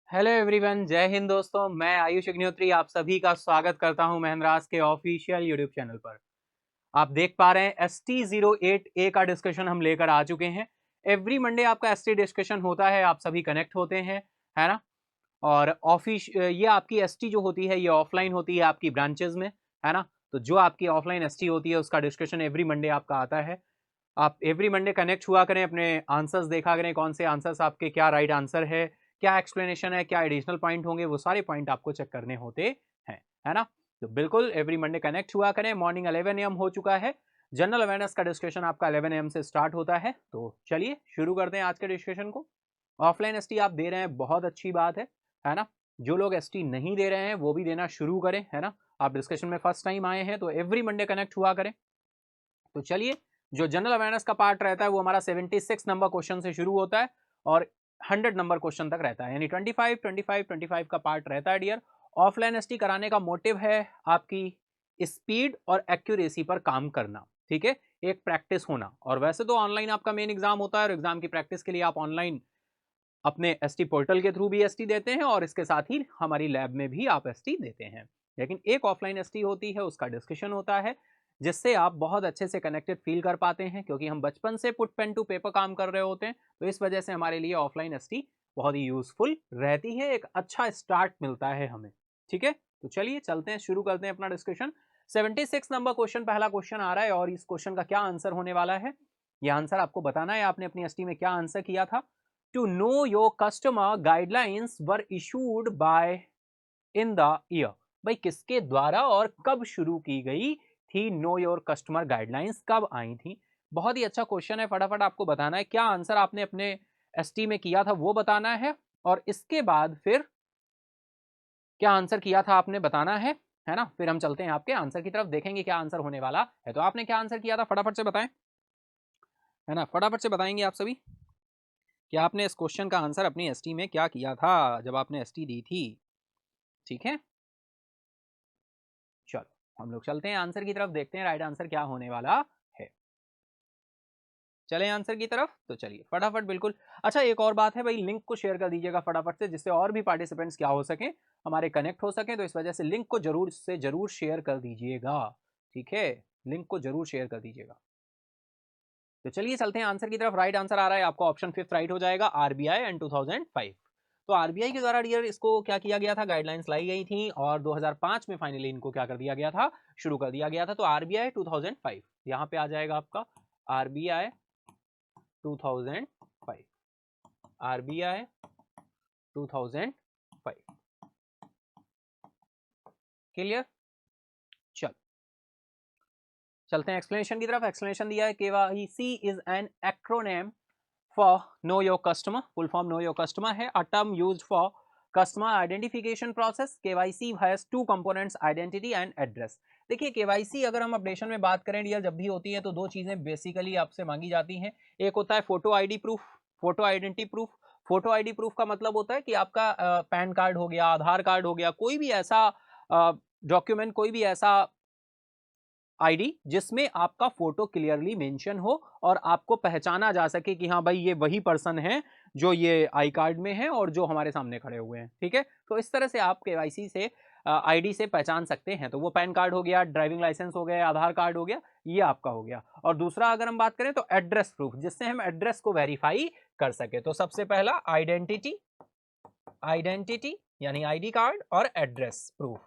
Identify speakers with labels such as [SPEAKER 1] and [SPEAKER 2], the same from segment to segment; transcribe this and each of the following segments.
[SPEAKER 1] Hello everyone, जय हिंद दोस्तों। मैं आयुष अग्निहोत्री आप सभी का स्वागत करता हूं महिंद्रास के ऑफिशियल यूट्यूब चैनल पर। आप देख पा रहे हैं ST08A का डिस्कशन हम लेकर आ चुके हैं। एवरी मंडे आपका ST डिस्कशन होता है, आप सभी कनेक्ट होते हैं, है ना। और ये आपकी ST जो होती है ये ऑफलाइन होती है आपकी ब्रांचेस में, है ना। तो जो आपकी ऑफलाइन ST होती है उसका डिस्कशन एवरी मंडे आपका आता है। आप एवरी मंडे कनेक्ट हुआ करें, अपने आंसर्स देखा करें, कौन से आंसर्स आपके क्या राइट आंसर है, क्या एक्सप्लेनेशन है, क्या एडिशनल पॉइंट होंगे, वो सारे पॉइंट आपको चेक करने होते हैं, है ना। तो बिल्कुल एवरी मंडे कनेक्ट हुआ करें। मॉर्निंग 11 AM हो चुका है। जनरल अवेयरनेस का डिस्कशन आपका 11 AM से स्टार्ट होता है। तो चलिए शुरू करते हैं आज के डिस्कशन को। ऑफलाइन एसटी आप दे रहे हैं, बहुत अच्छी बात है ना। जो लोग एसटी नहीं दे रहे हैं वो भी देना शुरू करें, है ना। आप डिस्कशन में फर्स्ट टाइम आए हैं तो एवरी मंडे कनेक्ट हुआ करें। तो चलिए, जो जनरल अवेयरनेस का पार्ट रहता है वो हमारा 76 नंबर क्वेश्चन से शुरू होता है और 100 नंबर क्वेश्चन तक रहता है, यानी 25 का पार्ट रहता है डियर। ऑफलाइन एसटी कराने का मोटिव है आपकी स्पीड और एक्यूरेसी पर काम करना, ठीक है, एक प्रैक्टिस होना। और वैसे तो ऑनलाइन आपका मेन एग्जाम होता है और एग्जाम की प्रैक्टिस के लिए आप ऑनलाइन अपने एसटी पोर्टल के थ्रू भी एसटी देते हैं और इसके साथ ही हमारी लैब में भी आप एसटी देते हैं। लेकिन एक ऑफलाइन एसटी होती है, उसका डिस्कशन होता है, जिससे आप बहुत अच्छे से कनेक्टेड फील कर पाते हैं, क्योंकि हम बचपन से पुट पेन टू पेपर काम कर रहे होते हैं। तो इस वजह से हमारे लिए ऑफलाइन एसटी बहुत ही यूजफुल रहती है, एक अच्छा स्टार्ट मिलता है हमें, ठीक है। तो चलिए चलते हैं, शुरू करते हैं अपना डिस्कशन। 76 नंबर क्वेश्चन, पहला क्वेश्चन आ रहा है और इस क्वेश्चन का क्या आंसर होने वाला है, यह आंसर आपको बताना है आपने अपनी एसटी में क्या आंसर किया था। To know your customer guidelines were issued by in the year। भाई किसके द्वारा और कब शुरू की गई थी नो योर कस्टमर गाइडलाइंस, कब आई थी। बहुत ही अच्छा क्वेश्चन है, फटाफट आपको बताना है क्या आंसर आपने अपने एसटी में किया था वो बताना है, और इसके बाद फिर क्या आंसर किया था आपने बताना है ना। फिर हम चलते हैं आपके आंसर की तरफ, देखेंगे क्या आंसर होने वाला है। तो आपने क्या आंसर किया था फटाफट से बताएं, है ना, फटाफट से बताएंगे आप सभी कि आपने इस क्वेश्चन का आंसर अपनी एसटी में क्या किया था जब आपने एसटी दी थी, ठीक है। चलो हम लोग चलते हैं आंसर की तरफ, देखते हैं राइट आंसर क्या होने वाला है। चले आंसर की तरफ, तो चलिए फटाफट बिल्कुल। अच्छा एक और बात है भाई, लिंक को शेयर कर दीजिएगा फटाफट से, जिससे और भी पार्टिसिपेंट्स क्या हो सके, हमारे कनेक्ट हो सके। तो इस वजह से लिंक को जरूर से जरूर शेयर कर दीजिएगा, ठीक है, लिंक को जरूर शेयर कर दीजिएगा। तो चलिए चलते हैं आंसर की तरफ। राइट आंसर आ रहा है आपका ऑप्शन फिफ्थ राइट हो जाएगा, आरबीआई एंड 2005। तो आरबीआई के द्वारा डियर इसको क्या किया गया था, गाइडलाइंस लाई गई थी और 2005 में फाइनली इनको क्या कर दिया गया था, शुरू कर दिया गया था। तो आरबीआई 2005 यहाँ पे आ जाएगा आपका, आरबीआई 2005, आरबीआई 2005। क्लियर। चल चलते हैं एक्सप्लेनेशन की तरफ। एक्सप्लेनेशन दिया है, KYC is an acronym for know your customer, full form know your customer है, a term used for customer identification process। KYC has two components, identity and address। देखिए KYC अगर हम अपडेशन में बात करें डियर, जब भी होती है तो दो चीजें बेसिकली आपसे मांगी जाती हैं। एक होता है photo ID proof, photo identity proof. Photo ID proof का मतलब होता है कि आपका पैन कार्ड हो गया, आधार कार्ड हो गया, कोई भी ऐसा डॉक्यूमेंट, कोई भी ऐसा आईडी जिसमें आपका फोटो क्लियरली मेंशन हो और आपको पहचाना जा सके कि हाँ भाई ये वही पर्सन है जो ये आई कार्ड में है और जो हमारे सामने खड़े हुए हैं, ठीक है। तो इस तरह से आप केवाईसी से आईडी से पहचान सकते हैं। तो वो पैन कार्ड हो गया, ड्राइविंग लाइसेंस हो गया, आधार कार्ड हो गया, ये आपका हो गया। और दूसरा अगर हम बात करें तो एड्रेस प्रूफ, जिससे हम एड्रेस को वेरीफाई कर सके। तो सबसे पहला आइडेंटिटी, आइडेंटिटी यानी आईडी कार्ड, और एड्रेस प्रूफ,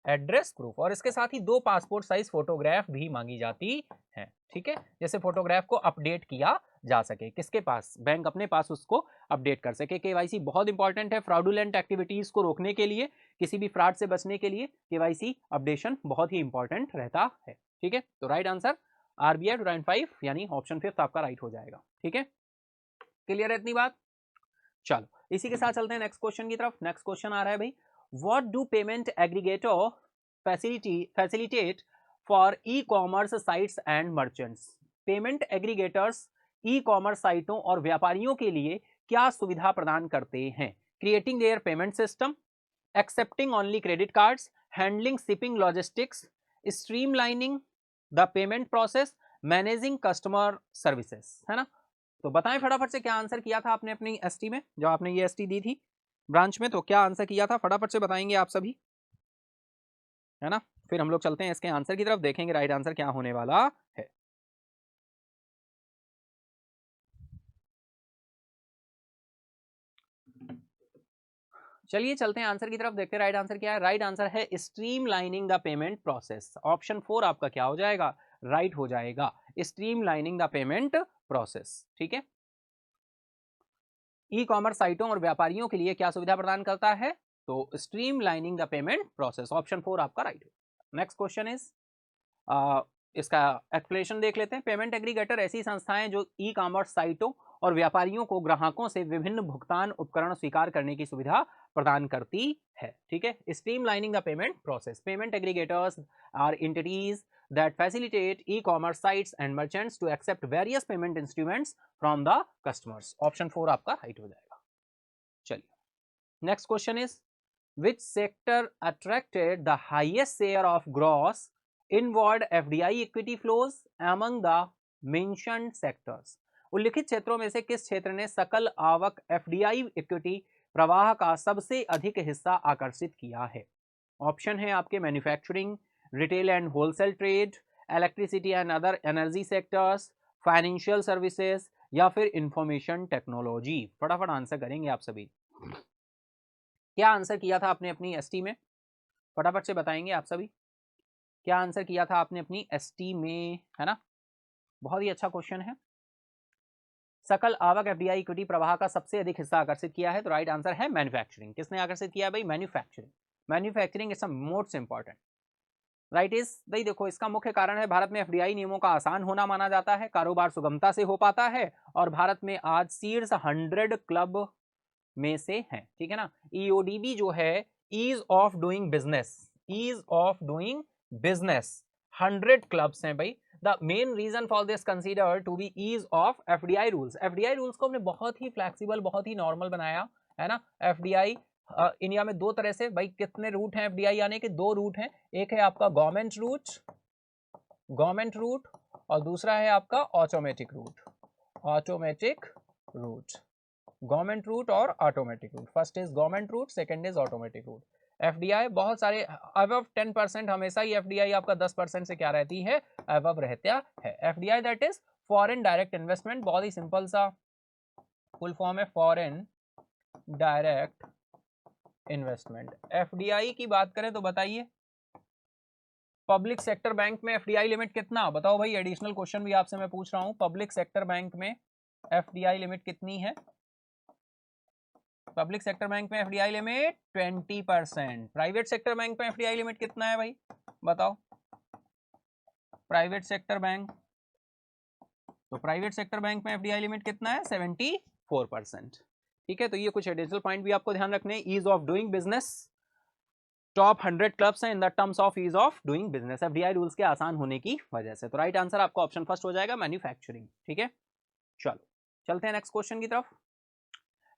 [SPEAKER 1] एड्रेस प्रूफ। और इसके साथ ही दो पासपोर्ट साइज फोटोग्राफ भी मांगी जाती है, ठीक है, जैसे फोटोग्राफ को अपडेट किया जा सके, किसके पास, बैंक अपने पास उसको अपडेट कर सके। केवाईसी बहुत इंपॉर्टेंट है फ्रॉडुलेंट एक्टिविटीज को रोकने के लिए, किसी भी फ्रॉड से बचने के लिए केवाईसी अपडेशन बहुत ही इंपॉर्टेंट रहता है, ठीक है। तो राइट आंसर आरबीआई 2005 यानी ऑप्शन फिफ्थ आपका राइट हो जाएगा, ठीक है। क्लियर है इतनी बात। चलो इसी के साथ चलते हैं नेक्स्ट क्वेश्चन की तरफ। नेक्स्ट क्वेश्चन आ रहा है भाई, what do payment aggregator facilitate for e commerce sites and merchants. Payment aggregators e commerce साइटों और व्यापारियों के लिए क्या सुविधा प्रदान करते हैं। Creating there payment system, accepting only credit cards, handling shipping logistics, streamlining the payment process, managing customer services, है ना। तो बताएं फटाफट से क्या आंसर किया था आपने अपनी एसटी में, जब आपने ये एसटी दी थी। ब्रांच में। तो क्या आंसर किया था फटाफट से बताएंगे आप सभी, है ना। फिर हम लोग चलते हैं इसके आंसर की तरफ, देखेंगे राइट आंसर क्या होने वाला है। चलिए चलते हैं आंसर की तरफ, देखते हैं राइट आंसर क्या है। राइट आंसर है streamlining the payment process. Option 4 आपका क्या हो जाएगा, राइट हो जाएगा, स्ट्रीमलाइनिंग द पेमेंट प्रोसेस। ठीक है, ई कॉमर्स साइटों और व्यापारियों के लिए क्या सुविधा प्रदान करता है, तो streamlining the payment process. Option 4 आपका राइट हो। नेक्स्ट क्वेश्चन इज, इसका एक्सप्लेनेशन देख लेते हैं। पेमेंट एग्रीगेटर ऐसी संस्थाएं जो ई कॉमर्स साइटों और व्यापारियों को ग्राहकों से विभिन्न भुगतान उपकरण स्वीकार करने की सुविधा प्रदान करती है। ठीक है, streamlining the payment process. Payment aggregators are entities that facilitate e-commerce sites and merchants to accept various payment instruments from the customers. Option 4 आपका राइट हो जाएगा। चलिए next question is, which sector attracted the highest share of gross inward FDI equity flows among the mentioned sectors? उल्लिखित क्षेत्रों में से किस क्षेत्र ने सकल आवक FDI इक्विटी प्रवाह का सबसे अधिक हिस्सा आकर्षित किया है? ऑप्शन है आपके manufacturing, retail and wholesale trade, electricity and other energy sectors, financial services या फिर इंफॉर्मेशन टेक्नोलॉजी। फटाफट आंसर करेंगे आप सभी। क्या आंसर किया था आपने अपनी एसटी में, फटाफट से बताएंगे आप सभी। क्या आंसर किया था आपने अपनी एसटी में, है ना। बहुत ही अच्छा क्वेश्चन है। सकल आवक एफडीआई इक्विटी प्रवाह का सबसे अधिक हिस्सा आकर्षित किया है, तो राइट आंसर है मैन्युफैक्चरिंग। किसने आकर्षित किया भाई, manufacturing. Manufacturing is most important. Right is भाई, देखो इसका मुख्य कारण है भारत में एफडीआई नियमों का आसान होना माना जाता है, कारोबार सुगमता से हो पाता है और भारत में आज शीर्ष 100 क्लब में से है। ठीक है ना। ईओडीबी जो है, ease of doing business, ease of doing business 100 clubs हैं भाई। The main reason for this consider to be ease of FDI rules. FDI rules को हमने बहुत ही फ्लेक्सिबल, बहुत ही नॉर्मल बनाया, है ना। एफडीआई इंडिया में दो तरह से भाई, कितने रूट हैं एफडीआई आने के, दो रूट हैं। एक है आपका गवर्नमेंट रूट, गवर्नमेंट रूट, और दूसरा है आपका automatic route, automatic route. Government route और automatic route, first is government route, second is automatic route. FDI बहुत सारे अबव 10%, हमेशा ही एफडीआई आपका 10% से क्या रहती है, अबव रहता है। FDI that is foreign direct investment, बहुत ही सिंपल सा फुल फॉर्म है, फॉरेन डायरेक्ट इन्वेस्टमेंट। एफडीआई की बात करें तो बताइए, पब्लिक सेक्टर बैंक में एफडीआई लिमिट कितना, बताओ भाई। एडिशनल क्वेश्चन भी आपसे मैं पूछ रहा हूं, पब्लिक सेक्टर बैंक में एफडीआई लिमिट कितनी है? पब्लिक सेक्टर बैंक में FDI limit 20%। Private sector bank में एफडीआई लिमिट कितना है भाई, बताओ। प्राइवेट सेक्टर बैंक, तो प्राइवेट सेक्टर बैंक में एफडीआई लिमिट कितना है, 74%। ठीक है, तो ये कुछ एडिशनल पॉइंट भी आपको ध्यान रखने। Ease of doing business, top 100 clubs हैं in the terms of ease of doing business, FDI rules के आसान होने की वजह से। तो राइट आंसर आपका ऑप्शन फर्स्ट हो जाएगा, मैन्युफैक्चरिंग। ठीक है, चलो चलते हैं नेक्स्ट क्वेश्चन की तरफ।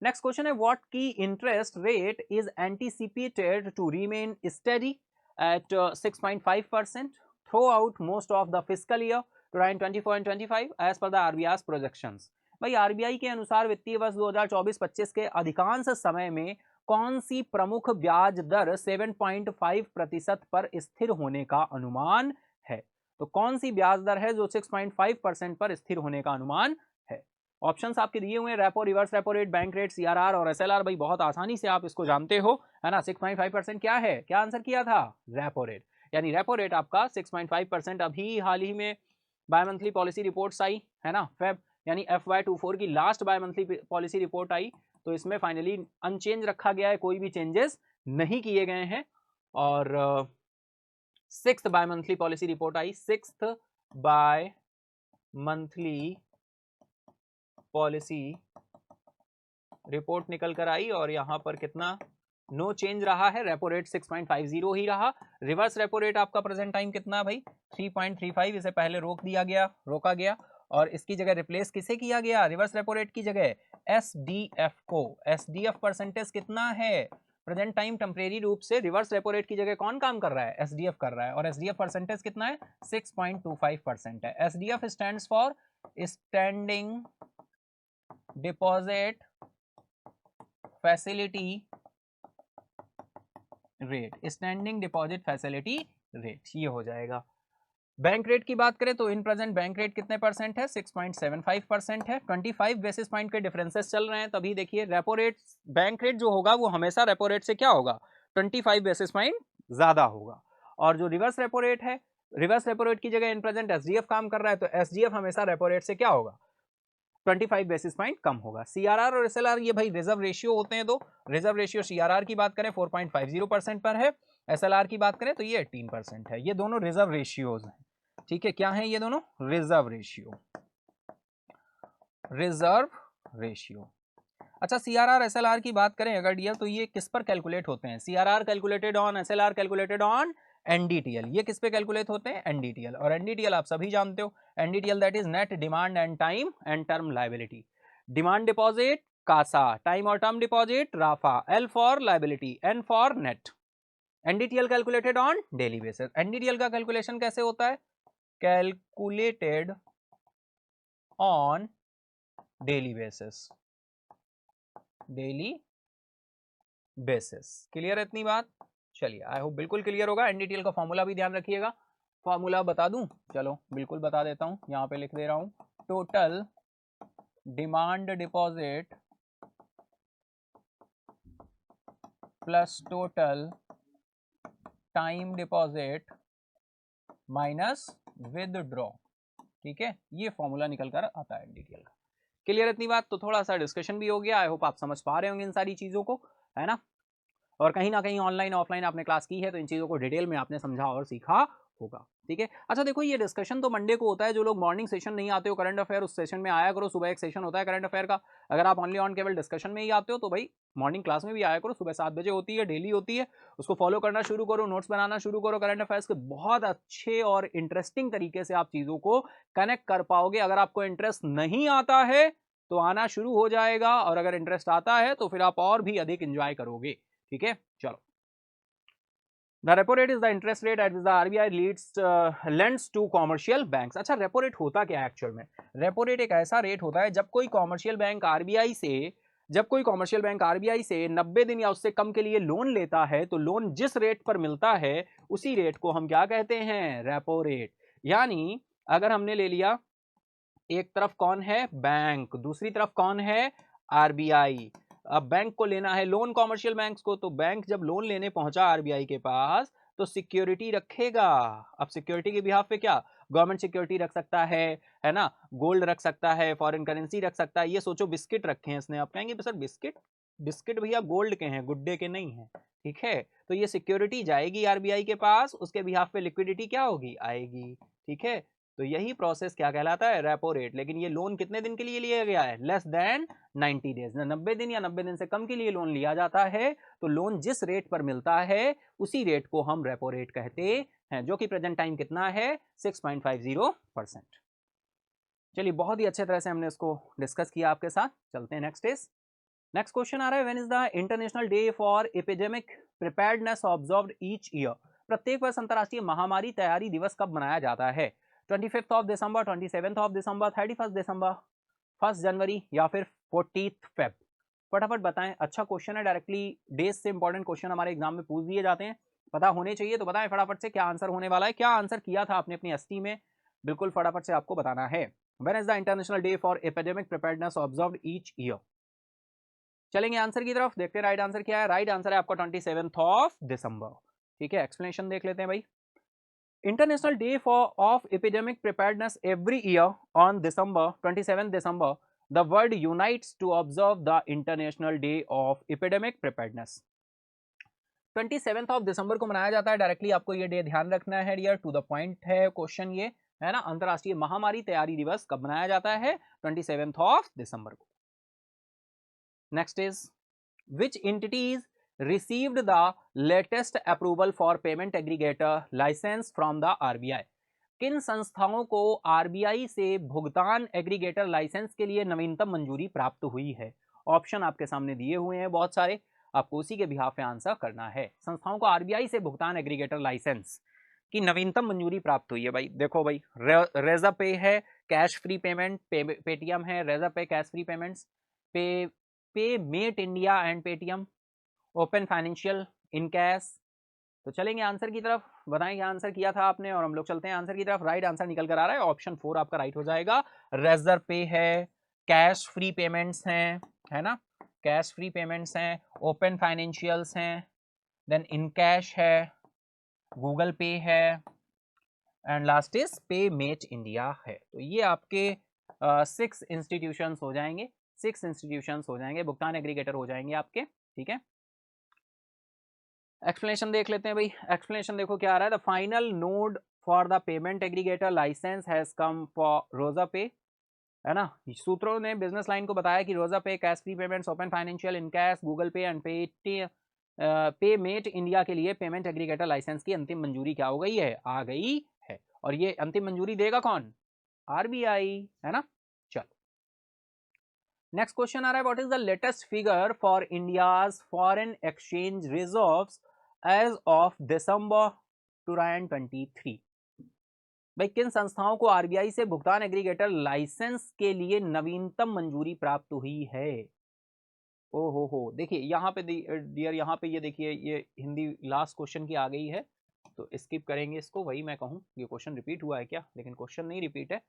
[SPEAKER 1] नेक्स्ट क्वेश्चन है, what key interest rate is anticipated to remain steady at 6.5% throughout most of the fiscal year 2024 and 25 as per the RBI projections. भाई आरबीआई के अनुसार वित्तीय वर्ष 2024-25 के अधिकांश समय में कौन सी प्रमुख ब्याज दर 7.5% पर स्थिर होने का अनुमान है? तो कौन सी ब्याज दर है जो 6.5% पर स्थिर होने का अनुमान है? ऑप्शंस आपके दिए हुए हैं, repo, reverse repo rate, bank rate, CRR और एसएलआर। भाई बहुत आसानी से आप इसको जानते हो, है ना। 6.5% क्या है, क्या आंसर किया था, रेपो रेट। यानी रेपो रेट आपका 6.5%। अभी हाल ही में बाय मंथली पॉलिसी रिपोर्ट्स आई, है ना, फेब यानी FY24 की last bimonthly policy report आई, तो इसमें फाइनली अनचेंज रखा गया है, कोई भी चेंजेस नहीं किए गए हैं। और 6th bimonthly policy report आई, 6th bimonthly policy report निकल कर आई और यहां पर कितना, नो चेंज रहा है, रेपो रेट 6.50 ही रहा। रिवर्स रेपो रेट आपका प्रेजेंट टाइम कितना भाई, 3.35। इसे पहले रोका गया और इसकी जगह रिप्लेस किसे किया गया, रिवर्स रेपो रेट की जगह एसडीएफ को। एसडीएफ परसेंटेज कितना है प्रेजेंट टाइम, टेम्परेरी रूप से रिवर्स रेपो रेट की जगह कौन काम कर रहा है, एसडीएफ कर रहा है, और एसडीएफ परसेंटेज कितना है, 6.25% है। SDF stands for standing deposit facility rate, standing deposit facility rate, ये हो जाएगा। बैंक रेट की बात करें तो इन प्रेजेंट बैंक रेट कितने परसेंट है, 6.75% है। 25 बेसिस पॉइंट के डिफरेंसेस चल रहे हैं, तभी देखिए रेपो रेट, बैंक रेट जो होगा वो हमेशा रेपो रेट से क्या होगा, 25 बेसिस पॉइंट ज्यादा होगा। और जो रिवर्स रेपो रेट है, रिवर्स रेपो रेट की जगह इन प्रेजेंट एसडीएफ काम कर रहा है, तो एसडीएफ हमेशा रेपो रेट से क्या होगा, 25 बेसिस पॉइंट कम होगा। सीआरआर और एसएलआर ये भाई रिजर्व रेशियो होते हैं, दो रिजर्व रेशियो सीआरआर की बात करें 4.50% पर है, एसएलआर की बात करें तो ये 18% है। ये दोनों रिजर्व रेशियोज हैं, ठीक है। क्या है ये दोनों, रिजर्व रेशियो, रिजर्व रेशियो। अच्छा, सीआरआर एसएलआर की बात करें अगर डियर, तो ये किस पर कैलकुलेट होते हैं, CRR calculated on, SLR calculated on NDTL. ये किस पे कैलकुलेट होते हैं, एनडीटीएल। और एनडीटीएल आप सभी जानते हो, NDTL that is net demand and time and term liability. Demand deposit CASA, time और टर्म डिपॉजिट राफा, L for liability, N for net. NDTL calculated on daily basis. NDTL का कैलकुलेशन कैसे होता है, calculated on daily basis, daily basis. Clear है इतनी बात, चलिए आई होप बिल्कुल क्लियर होगा। एनडीटीएल का फॉर्मूला भी ध्यान रखिएगा, फॉर्मूला बता दूं, चलो बिल्कुल बता देता हूं, यहां पे लिख दे रहा हूं, total demand deposit plus total time deposit minus withdraw, ठीक है। ये फॉर्मूला निकल कर आता है एनडीटीएल का। क्लियर इतनी बात, तो थोड़ा सा डिस्कशन भी हो गया, आई होप आप समझ पा रहे होंगे इन सारी चीजों को, है ना। और कहीं ना कहीं ऑनलाइन ऑफलाइन आपने क्लास की है तो इन चीज़ों को डिटेल में आपने समझा और सीखा होगा, ठीक है। अच्छा देखो, ये डिस्कशन तो मंडे को होता है, जो लोग मॉर्निंग सेशन नहीं आते हो करंट अफेयर, उस सेशन में आया करो, सुबह एक सेशन होता है करंट अफेयर का। अगर आप ओनली ऑन केवल डिस्कशन में ही आते हो तो भाई मॉर्निंग क्लास में भी आया करो, सुबह 7 बजे होती है, डेली होती है, उसको फॉलो करना शुरू करो, नोट्स बनाना शुरू करो करंट अफेयर्स के, बहुत अच्छे और इंटरेस्टिंग तरीके से आप चीज़ों को कनेक्ट कर पाओगे। अगर आपको इंटरेस्ट नहीं आता है तो आना शुरू हो जाएगा, और अगर इंटरेस्ट आता है तो फिर आप और भी अधिक इंजॉय करोगे, ठीक है। चलो, The repo rate is the interest rate at which the RBI lends to commercial banks। अच्छा, रेपो रेट होता क्या है एक्चुअल में, रेपो रेट एक ऐसा रेट होता है जब कोई कॉमर्शियल बैंक आरबीआई से, जब कोई कॉमर्शियल बैंक आरबीआई से 90 दिन या उससे कम के लिए लोन लेता है, तो लोन जिस रेट पर मिलता है उसी रेट को हम क्या कहते हैं, रेपो रेट। यानी अगर हमने ले लिया, एक तरफ कौन है, बैंक, दूसरी तरफ कौन है, आरबीआई। अब बैंक को लेना है लोन कॉमर्शियल बैंक्स को, तो बैंक जब लोन लेने पहुंचा आरबीआई के पास तो सिक्योरिटी रखेगा। अब सिक्योरिटी के बिहाफ पे क्या, गवर्नमेंट सिक्योरिटी रख सकता है ना, गोल्ड रख सकता है, फॉरेन करेंसी रख सकता है। ये सोचो बिस्किट रखे हैं इसने, आप कहेंगे सर बिस्किट, बिस्किट भैया गोल्ड के हैं, गुड्डे के नहीं है, ठीक है। तो ये सिक्योरिटी जाएगी आरबीआई के पास, उसके बिहाफ पे लिक्विडिटी क्या होगी, आएगी, ठीक है। तो यही प्रोसेस क्या कहलाता है, रेपो रेट। लेकिन ये लोन कितने दिन के लिए लिया गया है, लेस देन 90 डेज, 90 दिन या 90 दिन से कम के लिए लोन लिया जाता है। तो लोन जिस रेट पर मिलता है उसी रेट को हम रेपो रेट कहते हैं, जो कि प्रेजेंट टाइम कितना है, 6.50%। चलिए, बहुत ही अच्छे तरह से हमने इसको डिस्कस किया आपके साथ। चलते हैं नेक्स्ट इज, नेक्स्ट क्वेश्चन आ रहा है, when is the international day for epidemic preparedness observed each year. प्रत्येक वर्ष अंतर्राष्ट्रीय महामारी तैयारी दिवस कब मनाया जाता है, 25 ऑफ दिसंबर, 27 ऑफ दिसंबर, 31 दिसंबर, 1 जनवरी या फिर 14 फेब। फटाफट बताएं, अच्छा क्वेश्चन है, डायरेक्टली डेज से इंपॉर्टेंट क्वेश्चन हमारे एग्जाम में पूछ दिए जाते हैं, पता होने चाहिए। तो बताएं फटाफट से क्या आंसर होने वाला है, क्या आंसर किया था आपने अपनी एसटी में, बिल्कुल फटाफट से आपको बताना है। When is the international day for epidemic preparedness observed each year. चलेंगे आंसर की तरफ, देखते हैं राइट आंसर क्या है। राइट आंसर है आपका 27 ऑफ दिसंबर, ठीक है। एक्सप्लेनेशन देख लेते हैं भाई। International day for of epidemic preparedness every year on December 27 December the world unites to observe the international day of epidemic preparedness. 27 of December को मनाया जाता है, डायरेक्टली आपको ये डे ध्यान रखना है डियर, टू द पॉइंट है क्वेश्चन ये, है ना। अंतरराष्ट्रीय महामारी तैयारी दिवस कब मनाया जाता है, 27 ऑफ दिसंबर को। Next is, which entities received the latest approval for payment aggregator license from the RBI। किन संस्थाओं को आरबीआई से भुगतान एग्रीगेटर लाइसेंस के लिए नवीनतम मंजूरी प्राप्त हुई है। ऑप्शन आपके सामने दिए हुए हैं बहुत सारे, आपको उसी के बिहाफ पे आंसर करना है। संस्थाओं को आरबीआई से भुगतान एग्रीगेटर लाइसेंस की नवीनतम मंजूरी प्राप्त हुई है भाई। देखो भाई, रेजा पे है कैश फ्री पेमेंट, पेटीएम है Razorpay Cashfree payments, PayMate India and Paytm, open financial, in cash, तो चलेंगे आंसर की तरफ, बताएं क्या आंसर किया था आपने और हम लोग चलते हैं आंसर की तरफ। राइट आंसर निकल कर आ रहा है ऑप्शन 4 आपका राइट हो जाएगा। रेजर पे है, कैश फ्री पेमेंट्स हैं, है ना, कैश फ्री पेमेंट्स हैं, ओपन फाइनेंशियल्स हैं, देन इन कैश है, गूगल पे है and last is PayMate India है। तो ये आपके 6 इंस्टीट्यूशंस हो जाएंगे, 6 इंस्टीट्यूशंस हो जाएंगे, भुगतान एग्रीगेटर हो जाएंगे आपके, ठीक है। एक्सप्लेनेशन देख लेते हैं भाई। एक्सप्लेनेशन देखो क्या आ रहा है, the final nod for the payment aggregator licence has come for Razorpay, है ना। सूत्रों ने बिजनेस लाइन को बताया कि रोजा पे, Cashfree payments, open financial, in cash, Google पे एंड पेमेट इंडिया के लिए पेमेंट एग्रीगेटर लाइसेंस की अंतिम मंजूरी क्या हो गई है, आ गई है। और ये अंतिम मंजूरी देगा कौन, आरबीआई, है ना। चलो नेक्स्ट क्वेश्चन आ रहा है, what is the latest figure for India's foreign exchange reserves as of December 2023। भाई किन संस्थाओं को आरबीआई से भुगतान एग्रीगेटर लाइसेंस के लिए नवीनतम मंजूरी प्राप्त हुई है। ओ हो, देखिए यहाँ पे डियर, यहाँ पे ये देखिए, ये हिंदी लास्ट क्वेश्चन की आ गई है, तो स्किप करेंगे इसको। वही मैं कहूँ ये क्वेश्चन रिपीट हुआ है क्या, लेकिन क्वेश्चन नहीं रिपीट है,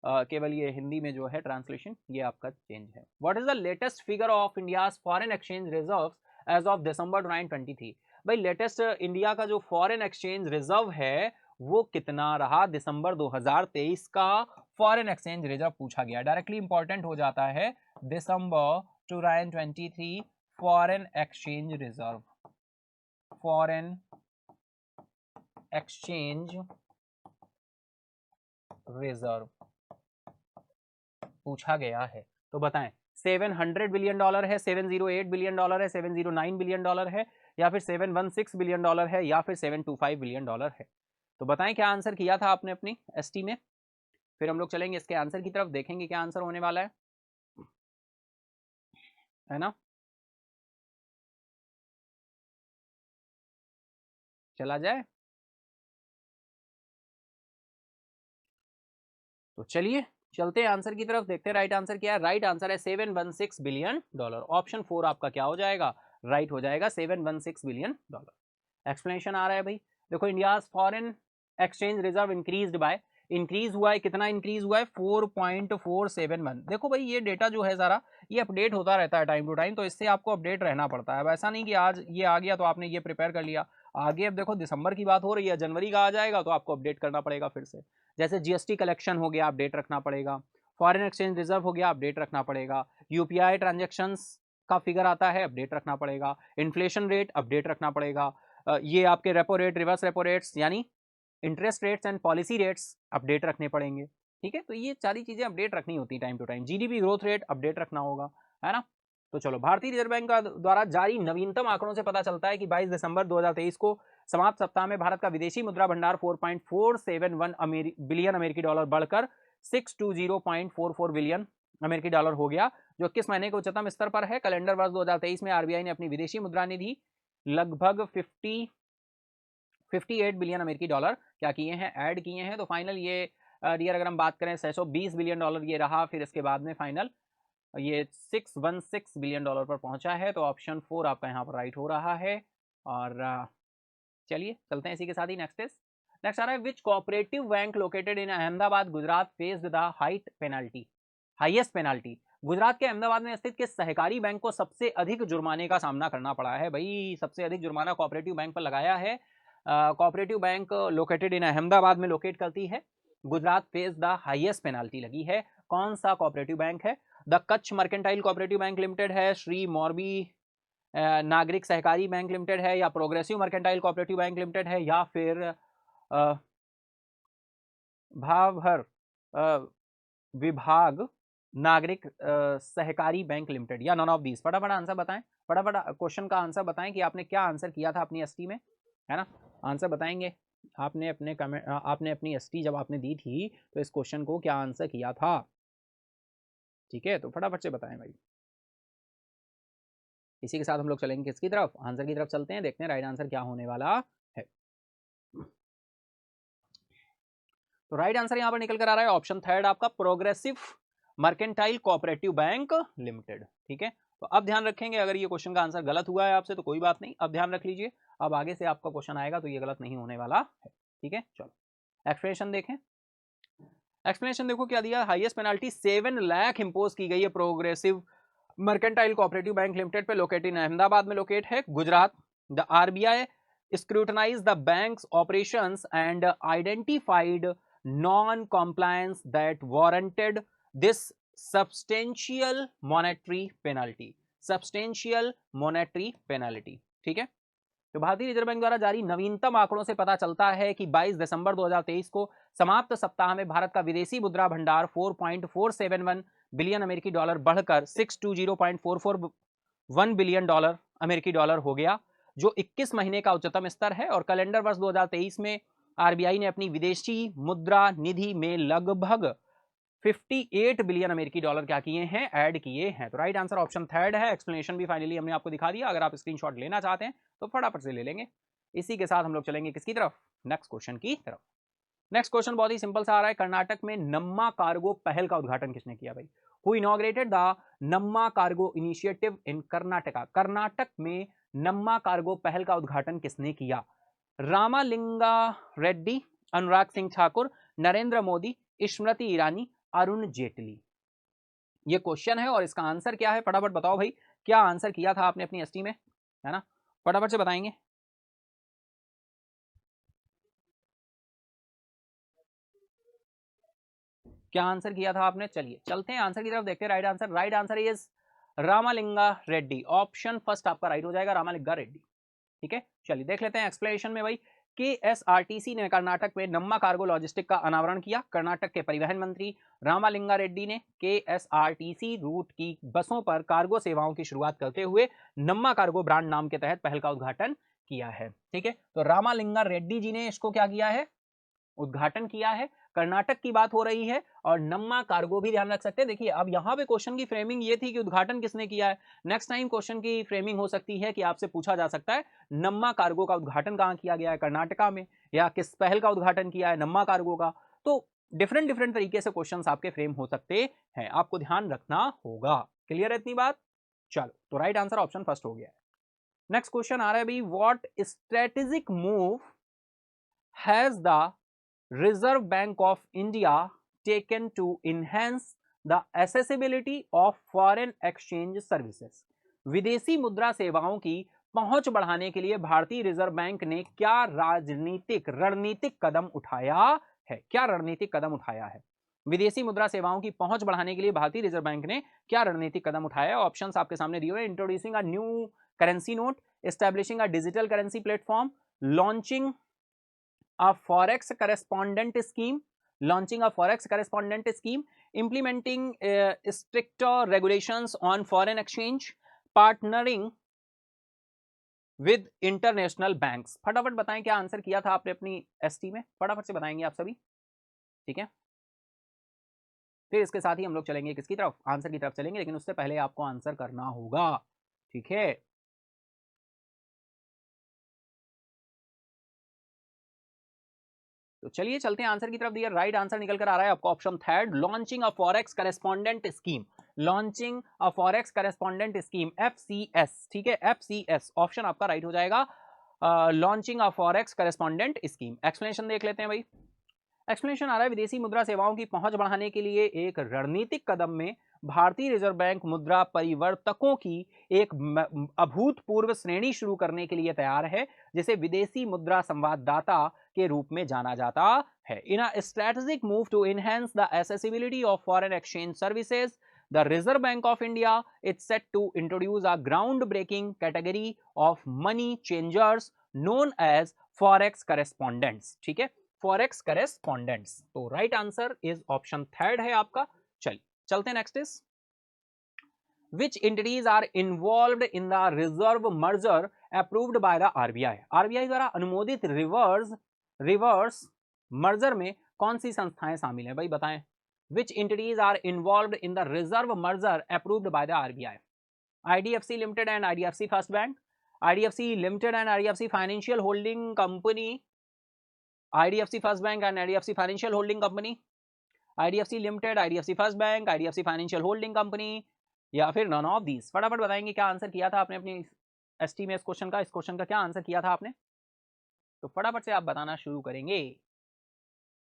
[SPEAKER 1] केवल ये हिंदी में जो है ट्रांसलेशन ये आपका चेंज है। What is the latest figure of India's foreign exchange reserves as of December 2023। भाई लेटेस्ट इंडिया का जो फॉरेन एक्सचेंज रिजर्व है वो कितना रहा दिसंबर 2023 का, फॉरेन एक्सचेंज रिजर्व पूछा गया, डायरेक्टली इंपॉर्टेंट हो जाता है दिसंबर 2023 foreign exchange reserve, foreign exchange reserve पूछा गया है। तो बताएं 700 बिलियन डॉलर है, 708 बिलियन डॉलर है, 709 बिलियन डॉलर है, या फिर 716 बिलियन डॉलर है, या फिर 725 बिलियन डॉलर है। तो बताएं क्या आंसर किया था आपने अपनी एसटी में। फिर हम लोग चलेंगे इसके आंसर की तरफ, देखेंगे क्या आंसर होने वाला है ना। चला जाए तो चलिए चलते हैं आंसर की तरफ, देखते हैं राइट आंसर क्या है। राइट आंसर है 716 बिलियन डॉलर। ऑप्शन 4 आपका क्या हो जाएगा, राइट हो जाएगा, 716 बिलियन डॉलर। एक्सप्लेनेशन आ रहा है भाई, देखो India foreign exchange reserve increased by, increase हुआ है, कितना इंक्रीज हुआ है, 4.471। देखो भाई ये डेटा जो है सारा ये अपडेट होता रहता है टाइम टू टाइम, तो इससे आपको अपडेट रहना पड़ता है। अब ऐसा नहीं कि आज ये आ गया तो आपने ये प्रिपेयर कर लिया, आगे अब देखो दिसंबर की बात हो रही है, जनवरी का आ जाएगा तो आपको अपडेट करना पड़ेगा फिर से। जैसे जीएसटी कलेक्शन हो गया, अपडेट रखना पड़ेगा, फॉरेन एक्सचेंज रिजर्व हो गया, अपडेट रखना पड़ेगा, यूपीआई ट्रांजेक्शंस का फिगर आता है, अपडेट रखना पड़ेगा, इन्फ्लेशन रेट अपडेट रखना पड़ेगा, ये आपके repo rate, reverse repo rates यानी interest rates and policy rates update रखने पड़ेंगे, ठीक है। तो ये सारी चीजें अपडेट रखनी होती है time to time. GDP growth rate update रखना होगा, है ना। तो चलो भारतीय रिजर्व बैंक का द्वारा जारी नवीनतम आंकड़ों से पता चलता है कि 22 दिसंबर 2023 को समाप्त सप्ताह में भारत का विदेशी मुद्रा भंडार 4.471 बिलियन अमेरिकी डॉलर बढ़कर 620.44 बिलियन अमेरिकी डॉलर हो गया, जो 21 महीने के उच्चतम स्तर पर है। कैलेंडर वर्ष 2023 में आरबीआई ने अपनी विदेशी मुद्रा निधि लगभग 58 बिलियन अमेरिकी डॉलर क्या किए हैं, ऐड किए हैं। तो फाइनल ये डियर अगर हम बात करें 620 बिलियन डॉलर ये रहा, फिर इसके बाद में फाइनल ये 616 बिलियन डॉलर पर पहुंचा है। तो ऑप्शन 4 आपका यहाँ पर राइट हो रहा है। और चलिए चलते हैं इसी के साथ ही नेक्स्ट आ रहा है, which cooperative bank located in Ahmedabad Gujarat faced the highest penalty. Gujarat के अहमदाबाद में स्थित किस सहकारी बैंक को सबसे अधिक जुर्माने का सामना करना पड़ा है। भाई सबसे अधिक जुर्माना कोऑपरेटिव बैंक पर लगाया है। Cooperative bank located in Ahmedabad में लोकेट करती है। Gujarat face the highest penalty लगी है। कौन सा कोऑपरेटिव बैंक है, the Kutch mercantile cooperative bank limited है, श्री मोरबी नागरिक सहकारी बैंक लिमिटेड है, या progressive mercantile cooperative bank limited है, या फिर भाभर विभाग नागरिक सहकारी बैंक लिमिटेड, या नॉन ऑफ दीज। फटाफट आंसर बताएं, फटाफट क्वेश्चन का आंसर बताएं कि आपने क्या आंसर किया था अपनी एसटी में, है ना। आंसर बताएंगे आपने अपने कमेंट, आपने अपनी एसटी जब आपने दी थी तो इस क्वेश्चन को क्या आंसर किया था, ठीक है। तो फटाफट से बताएं भाई। इसी के साथ हम लोग चलेंगे किसकी तरफ, आंसर की तरफ चलते हैं, देखते हैं राइट आंसर क्या होने वाला है। तो राइट आंसर यहां पर निकल कर आ रहा है ऑप्शन 3 आपका, progressive mercantile cooperative bank limited, ठीक है। तो अब ध्यान रखेंगे, अगर ये क्वेश्चन का आंसर गलत हुआ है आपसे तो कोई बात नहीं, अब ध्यान रख लीजिए। अब आगे से आपका क्वेश्चन आएगा तो ये गलत नहीं होने वाला है, ठीक है। चलो एक्सप्लेनेशन देखें। एक्सप्लेनेशन देखो क्या दिया, हाईएस्ट पेनाल्टी 7 लाख इंपोज की गई है progressive mercantile cooperative bank limited पे, लोकेटेड इन अहमदाबाद में लोकेट है, Gujarat. The RBI scrutinized the bank's operations and identified non-compliance that warranted this substantial monetary penalty. Substantial monetary penalty, ठीक है। तो भारतीय रिजर्व बैंक द्वारा जारी नवीनतम आंकड़ों से पता चलता है कि 22 दिसंबर 2023 को समाप्त सप्ताह में भारत का विदेशी मुद्रा भंडार 4.471 बिलियन अमेरिकी डॉलर बढ़कर 620.441 बिलियन डॉलर अमेरिकी डॉलर हो गया, जो 21 महीने का उच्चतम स्तर है। और कैलेंडर वर्ष 2023 में आरबीआई ने अपनी विदेशी मुद्रा निधि में लगभग 58 बिलियन अमेरिकी डॉलर क्या किए हैं, ऐड किए हैं। तो राइट आंसर ऑप्शन थर्ड है। एक्सप्लेनेशन भी फाइनली हमने आपको दिखा दिया, अगर आप स्क्रीनशॉट लेना चाहते हैं तो फटाफट से ले लेंगे। इसी के साथ हम लोग चलेंगे किसकी तरफ, नेक्स्ट क्वेश्चन की तरफ। नेक्स्ट क्वेश्चन बहुत ही सिंपल सा आ रहा है, कर्नाटक में नम्मा कार्गो पहल का उद्घाटन किसने किया भाई? Who inaugurated the Namma cargo initiative in Karnataka? Karnataka में नम्मा कार्गो पहल का उद्घाटन किसने किया? रामालिंगा रेड्डी, अनुराग सिंह ठाकुर, नरेंद्र मोदी, स्मृति ईरानी, अरुण जेटली। ये क्वेश्चन है और इसका आंसर क्या है, फटाफट बताओ भाई। क्या आंसर किया था आपने अपनी एसटी में, है ना, फटाफट से बताएंगे। क्या आंसर किया था आपने? चलिए चलते हैं आंसर की तरफ, देखते हैं right answer. Right answer is Ramalinga Reddy, option first आपका राइट हो जाएगा, रामालिंगा रेड्डी, ठीक है। चलिए देख लेते हैं एक्सप्लेनेशन में भाई। केएसआरटीसी ने कर्नाटक में नम्मा कार्गो लॉजिस्टिक का अनावरण किया। कर्नाटक के परिवहन मंत्री रामालिंगा रेड्डी ने केएसआरटीसी रूट की बसों पर कार्गो सेवाओं की शुरुआत करते हुए नम्मा कार्गो ब्रांड नाम के तहत पहल का उद्घाटन किया है, ठीक है। तो रामालिंगा रेड्डी जी ने इसको क्या किया है, उद्घाटन किया है। कर्नाटक की बात हो रही है और नम्मा कार्गो भी ध्यान रख सकते हैं। देखिए अब यहां पे क्वेश्चन की फ्रेमिंग ये थी कि उद्घाटन किसने किया है। नेक्स्ट टाइम क्वेश्चन की फ्रेमिंग हो सकती है कि आपसे पूछा जा सकता है नम्मा कार्गो का उद्घाटन कहां किया गया है, कर्नाटका में, या किस पहल का उद्घाटन किया है नम्मा कार्गो का। तो डिफरेंट डिफरेंट तरीके से क्वेश्चन आपके फ्रेम हो सकते हैं, आपको ध्यान रखना होगा। क्लियर है इतनी बात? चलो तो राइट आंसर ऑप्शन फर्स्ट हो गया है। नेक्स्ट क्वेश्चन आ रहा है भाई, what strategic move has the Reserve Bank of India taken to enhance the accessibility of foreign exchange services? विदेशी मुद्रा सेवाओं की पहुंच बढ़ाने के लिए भारतीय रिजर्व बैंक ने क्या रणनीतिक कदम उठाया है? क्या रणनीतिक कदम उठाया है? विदेशी मुद्रा सेवाओं की पहुंच बढ़ाने के लिए भारतीय रिजर्व बैंक ने क्या रणनीतिक कदम उठाया है? ऑप्शंस आपके सामने दिए हुए हैं। Introducing a new currency note, establishing a digital currency platform, launching a forex correspondent scheme, launching a forex correspondent scheme, implementing stricter regulations on foreign exchange, partnering with international banks। फटाफट बताएं क्या answer किया था आपने अपनी ST में, फटाफट से बताएंगे आप सभी, ठीक है। फिर इसके साथ ही हम लोग चलेंगे किसकी तरफ, आंसर की तरफ चलेंगे, लेकिन उससे पहले आपको आंसर करना होगा, ठीक है। तो चलिए चलते हैं आंसर की तरफ। दिया राइट आंसर निकल कर आ रहा है आपको option third, launching a forex correspondent scheme. Launching a forex correspondent scheme, FCS, ठीक है, एफसीएस ऑप्शन आपका राइट हो जाएगा, launching a forex correspondent scheme. Explanation देख लेते हैं भाई। एक्सप्लेनेशन आ रहा है, विदेशी मुद्रा सेवाओं की पहुंच बढ़ाने के लिए एक रणनीतिक कदम में भारतीय रिजर्व बैंक मुद्रा परिवर्तकों की एक अभूतपूर्व श्रेणी शुरू करने के लिए तैयार है, जिसे विदेशी मुद्रा संवाददाता के रूप में जाना जाता है। In a strategic move to enhance the accessibility of foreign exchange services, the Reserve Bank of India is set to introduce a groundbreaking category of money changers known as forex correspondents, ठीक है, forex करेस्पॉन्डेंट्स। तो right answer is option third है आपका। चलिए चलते हैं next is, which entities are involved in the reserve merger approved by the RBI? RBI द्वारा अनुमोदित रिवर्स मर्जर में कौन सी संस्थाएं शामिल हैं भाई, बताएं। which entities are involved in the reserve merger approved by the RBI? IDFC Limited and IDFC First Bank, IDFC Limited and IDFC Financial Holding Company, IDFC First Bank and IDFC Financial Holding Company, IDFC Limited, IDFC First Bank, IDFC Financial Holding Company, या फिर none of these. फटाफट बताएंगे क्या answer किया था आपने अपनी ST में इस क्वेश्चन का क्या आंसर किया था आपने? तो फटाफट से आप बताना शुरू करेंगे।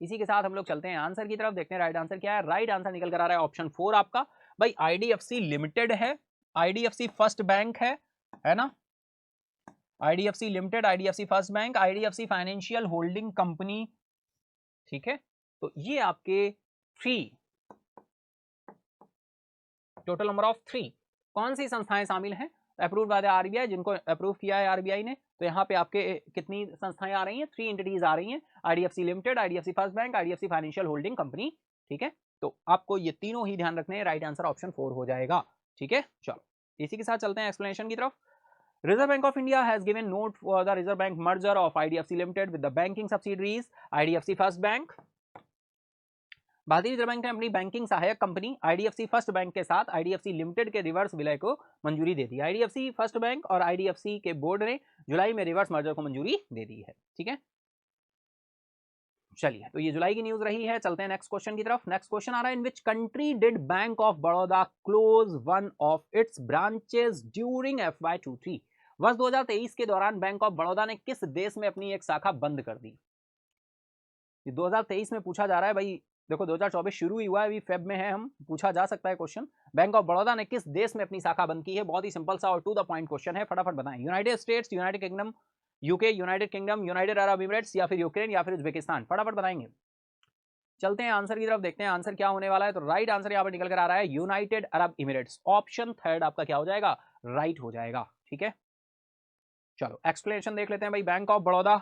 [SPEAKER 1] इसी के साथ हम लोग चलते हैं आंसर की तरफ, देखते हैं राइट आंसर क्या है। राइट आंसर निकल कर आ रहा है ऑप्शन 4 आपका। भाई आईडीएफसी लिमिटेड है, आईडीएफसी फर्स्ट बैंक है ना, IDFC limited, IDFC first bank, IDFC financial holding company, ठीक है। तो ये आपके 3, टोटल नंबर ऑफ 3 कौन सी संस्थाएं शामिल हैं? अप्रूव बाय द आरबीआई, जिनको अप्रूव किया है आरबीआई ने। तो यहाँ पे आपके कितनी संस्थाएं आ रही हैं? 3 एंटिटीज आ रही हैं, IDFC limited, IDFC first bank, IDFC financial holding company, ठीक है। तो आपको ये तीनों ही ध्यान रखने हैं, राइट आंसर ऑप्शन 4 हो जाएगा, ठीक है। चलो इसी के साथ चलते हैं एक्सप्लेनेशन की तरफ। Reserve Bank of India has given note for the Reserve Bank merger of IDFC Limited with the banking subsidiaries IDFC First Bank। भारतीय रिजर्व बैंक ने अपनी बैंकिंग सहायक कंपनी आईडीएफसी फर्स्ट बैंक के साथ आईडीएफसी लिमिटेड के reverse विलय को मंजूरी दे दी। आईडीएफसी फर्स्ट बैंक और आईडीएफसी के बोर्ड ने जुलाई में रिवर्स मर्जर को मंजूरी दे दी है, ठीक है। चलिए, तो ये जुलाई की न्यूज रही है। चलते हैं नेक्स्ट क्वेश्चन की तरफ। नेक्स्ट क्वेश्चन आ रहा है, in which country did bank of Baroda close one of its branches during FY23। वर्ष 2023 के दौरान बैंक ऑफ बड़ौदा ने किस देश में अपनी एक शाखा बंद कर दी? 2023 में पूछा जा रहा है भाई, देखो 2024 शुरू ही हुआ है, अभी फेब में है हम, पूछा जा सकता है क्वेश्चन। बैंक ऑफ बड़ौदा ने किस देश में अपनी शाखा बंद की है? बहुत ही सिंपल सा और टू द पॉइंट क्वेश्चन है, फटाफट बताएं। United states, United kingdom, UK, United kingdom, United Arab Emirates, या फिर यूक्रेन, या फिर उज्बेकिस्तान, फटाफट बताएंगे। चलते हैं आंसर की तरफ, देखते हैं आंसर क्या होने वाला है। तो राइट आंसर यहाँ पर निकल कर आ रहा है United Arab Emirates. Option third आपका क्या हो जाएगा? राइट हो जाएगा, ठीक है। चलो एक्सप्लेनेशन देख लेते हैं भाई। Bank of Baroda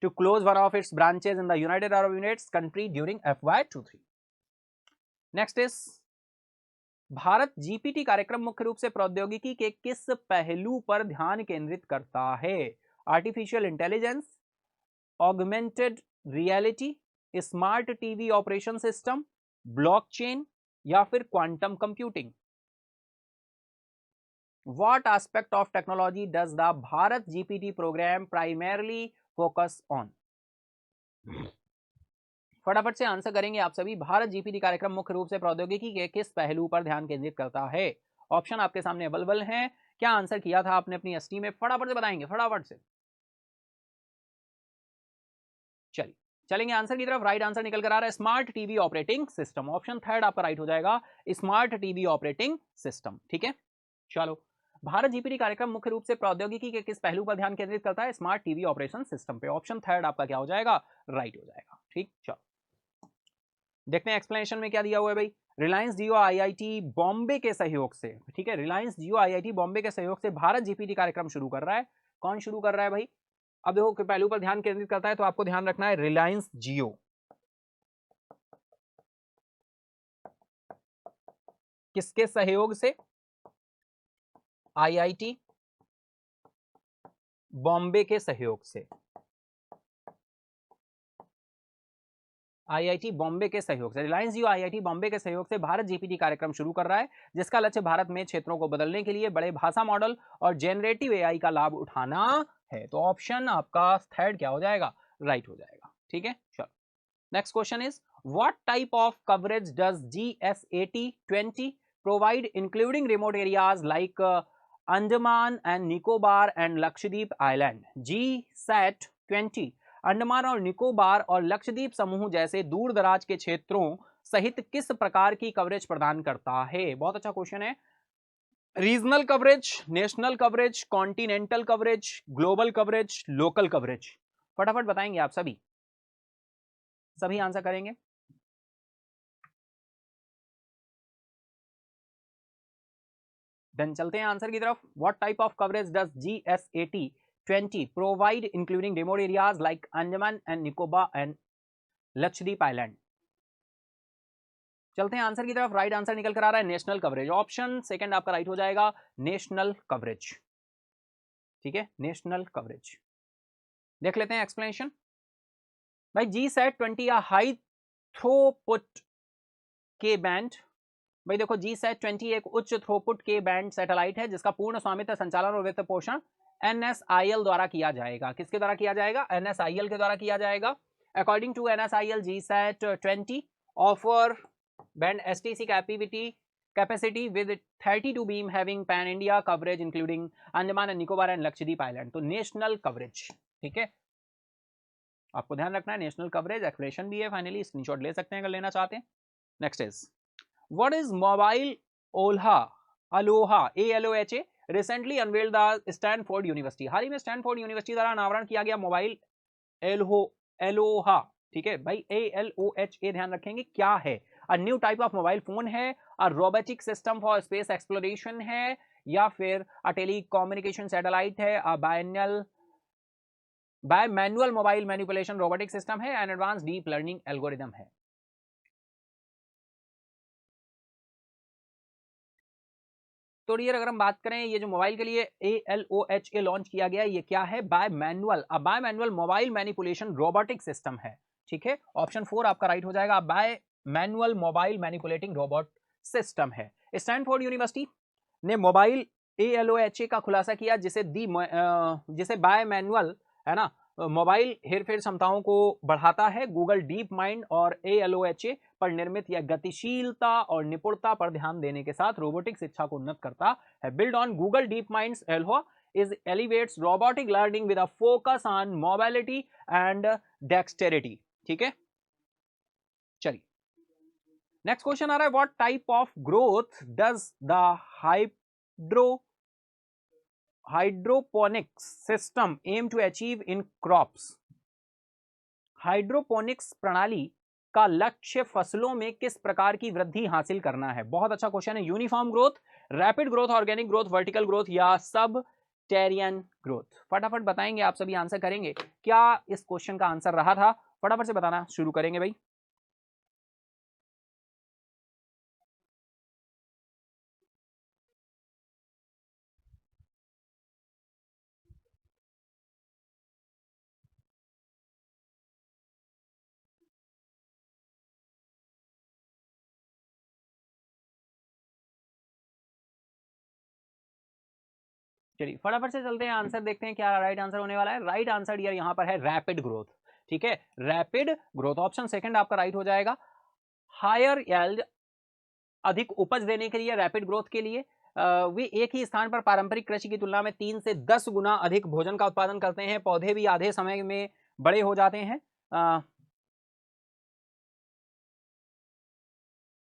[SPEAKER 1] to close one of its branches in the United Arab Emirates country during FY23। Next is Bharat GPT कार्यक्रम मुख्य रूप से प्रौद्योगिकी के किस पहलू पर ध्यान केंद्रित करता है? Artificial intelligence, augmented reality, smart TV operation system, blockchain, या फिर quantum computing. What aspect of technology does the Bharat GPT program primarily focus on? फटाफट से आंसर करेंगे आप सभी। भारत जीपीटी कार्यक्रम मुख्य रूप से प्रौद्योगिकी के किस पहलू पर ध्यान केंद्रित करता है? ऑप्शन आपके सामने अवेलेबल हैं। क्या आंसर किया था आपने अपनी एसटी में? फटाफट से बताएंगे, फटाफट से। चलिए चलेंगे आंसर की तरफ। राइट आंसर निकल कर आ रहा है smart TV operating system. Option third आपका राइट हो जाएगा, स्मार्ट टीवी ऑपरेटिंग सिस्टम, ठीक है। चलो, भारत जीपीटी कार्यक्रम मुख्य रूप से प्रौद्योगिकी के किस पहलू पर ध्यान केंद्रित करता है? स्मार्ट टीवी ऑपरेशन सिस्टम पे। ऑप्शन थर्ड आपका क्या हो जाएगा? राइट हो जाएगा, ठीक। चलो देखते हैं एक्सप्लेनेशन में क्या दिया हुआ है भाई। रिलायंस जियो आईआईटी बॉम्बे के सहयोग से, ठीक है, रिलायंस जियो आईआईटी बॉम्बे के सहयोग से भारत जीपीटी कार्यक्रम शुरू कर रहा है। कौन शुरू कर रहा है भाई? अब देखो पहलू पर ध्यान केंद्रित करता है, तो आपको ध्यान रखना है रिलायंस जियो। किसके सहयोग से? आईआईटी बॉम्बे के सहयोग से। आईआईटी बॉम्बे के सहयोग से, रिलायंस जियो आईआईटी बॉम्बे के सहयोग से भारत जीपीटी कार्यक्रम शुरू कर रहा है, जिसका लक्ष्य भारत में क्षेत्रों को बदलने के लिए बड़े भाषा मॉडल और जेनरेटिव एआई का लाभ उठाना है। तो ऑप्शन आपका थर्ड क्या हो जाएगा? राइट हो जाएगा, ठीक है। चलो next question is, what type of coverage does GSAT-20 provide including remote areas like Andaman and Nicobar and Lakshadweep island? GSAT-20 Andaman और निकोबार और लक्षद्वीप समूह जैसे दूर दराज के क्षेत्रों सहित किस प्रकार की कवरेज प्रदान करता है? बहुत अच्छा क्वेश्चन है। Regional coverage, national coverage, continental coverage, global coverage, local coverage, फटाफट बताएंगे आप सभी, सभी आंसर करेंगे। देन चलते हैं आंसर की तरफ। What type of coverage does GSAT-20 provide including remote areas like Andaman and Nicobar and Lakshadweep Island? चलते हैं आंसर की तरफ। राइट आंसर निकल कर आ रहा है नेशनल कवरेज। ऑप्शन सेकंड आपका राइट हो जाएगा, नेशनल कवरेज, ठीक है, नेशनल कवरेज। देख लेते हैं एक्सप्लेनेशन भाई। GSAT-20 या हाई थ्रूपुट के बैंड, भाई देखो GSAT-20 एक उच्च थ्रूपुट के बैंड सैटेलाइट है, जिसका पूर्ण स्वामित्व, संचालन और वित्त पोषण NSIL द्वारा किया जाएगा। किसके द्वारा किया जाएगा? NSIL के द्वारा किया जाएगा। According to NSIL, GSAT-20 offer band STC capability capacity with 32 beam having pan India coverage including Andaman and Nicobar and Lakshadweep island. तो नेशनल कवरेज, ठीक है, आपको ध्यान रखना है नेशनल कवरेज। एक्सप्रेशन भी है, फाइनली स्क्रीनशॉट ले सकते हैं अगर लेना चाहते हैं। Next is what is mobile ALOHA ALOHA ALOHA recently unveiled the Stanford University. हाल ही में स्टैनफोर्ड यूनिवर्सिटी द्वारा अनावरण किया गया मोबाइल एलोहा, ठीक है भाई, ALOHA ध्यान रखेंगे क्या है। A new type of mobile phone है, a robotic system for space exploration है, या फिर अ टेलीकम्युनिकेशन सैटेलाइट है, a bimanual mobile manipulation robotic system है, and advance deep learning algorithm है। तो डियर अगर हम बात करें ये जो मोबाइल के लिए ALOHA लॉन्च किया गया, ये क्या है, bye manual mobile manipulation robotic system है, ठीक है। ऑप्शन 4 आपका राइट हो जाएगा, bye manual mobile manipulating robot system है। स्टैनफोर्ड यूनिवर्सिटी ने मोबाइल ALOHA का खुलासा किया, जिसे बाय मैनुअल, है ना, मोबाइल हेरफेर क्षमताओं को बढ़ाता है। गूगल डीप माइंड और ALOHA पर निर्मित यह गतिशीलता और निपुणता पर ध्यान देने के साथ रोबोटिक शिक्षा को उन्नत करता है। Build on Google DeepMind's ALOHA is elevates robotic learning with a focus on mobility and dexterity, ठीक है। चलिए नेक्स्ट क्वेश्चन आ रहा है, what type of growth does the hydroponics system aim to achieve in crops. Hydroponics प्रणाली का लक्ष्य फसलों में किस प्रकार की वृद्धि हासिल करना है। बहुत अच्छा क्वेश्चन है। Uniform growth, rapid growth, organic growth, vertical growth या सब टेरियन ग्रोथ। फटाफट बताएंगे, आप सभी आंसर करेंगे। क्या इस क्वेश्चन का आंसर रहा था, फटाफट से बताना शुरू करेंगे भाई। चलिए फटाफट से चलते हैं, आंसर देखते हैं क्या राइट आंसर होने वाला है। राइट आंसर यार यहाँ पर है रैपिड ग्रोथ, ठीक है, रैपिड ग्रोथ। ऑप्शन सेकंड आपका राइट हो जाएगा। हायर यील्ड, अधिक उपज देने के लिए, रैपिड ग्रोथ के लिए वे एक ही स्थान पर पारंपरिक कृषि की तुलना में 3 से 10 गुना अधिक भोजन का उत्पादन करते हैं। पौधे भी आधे समय में बड़े हो जाते हैं।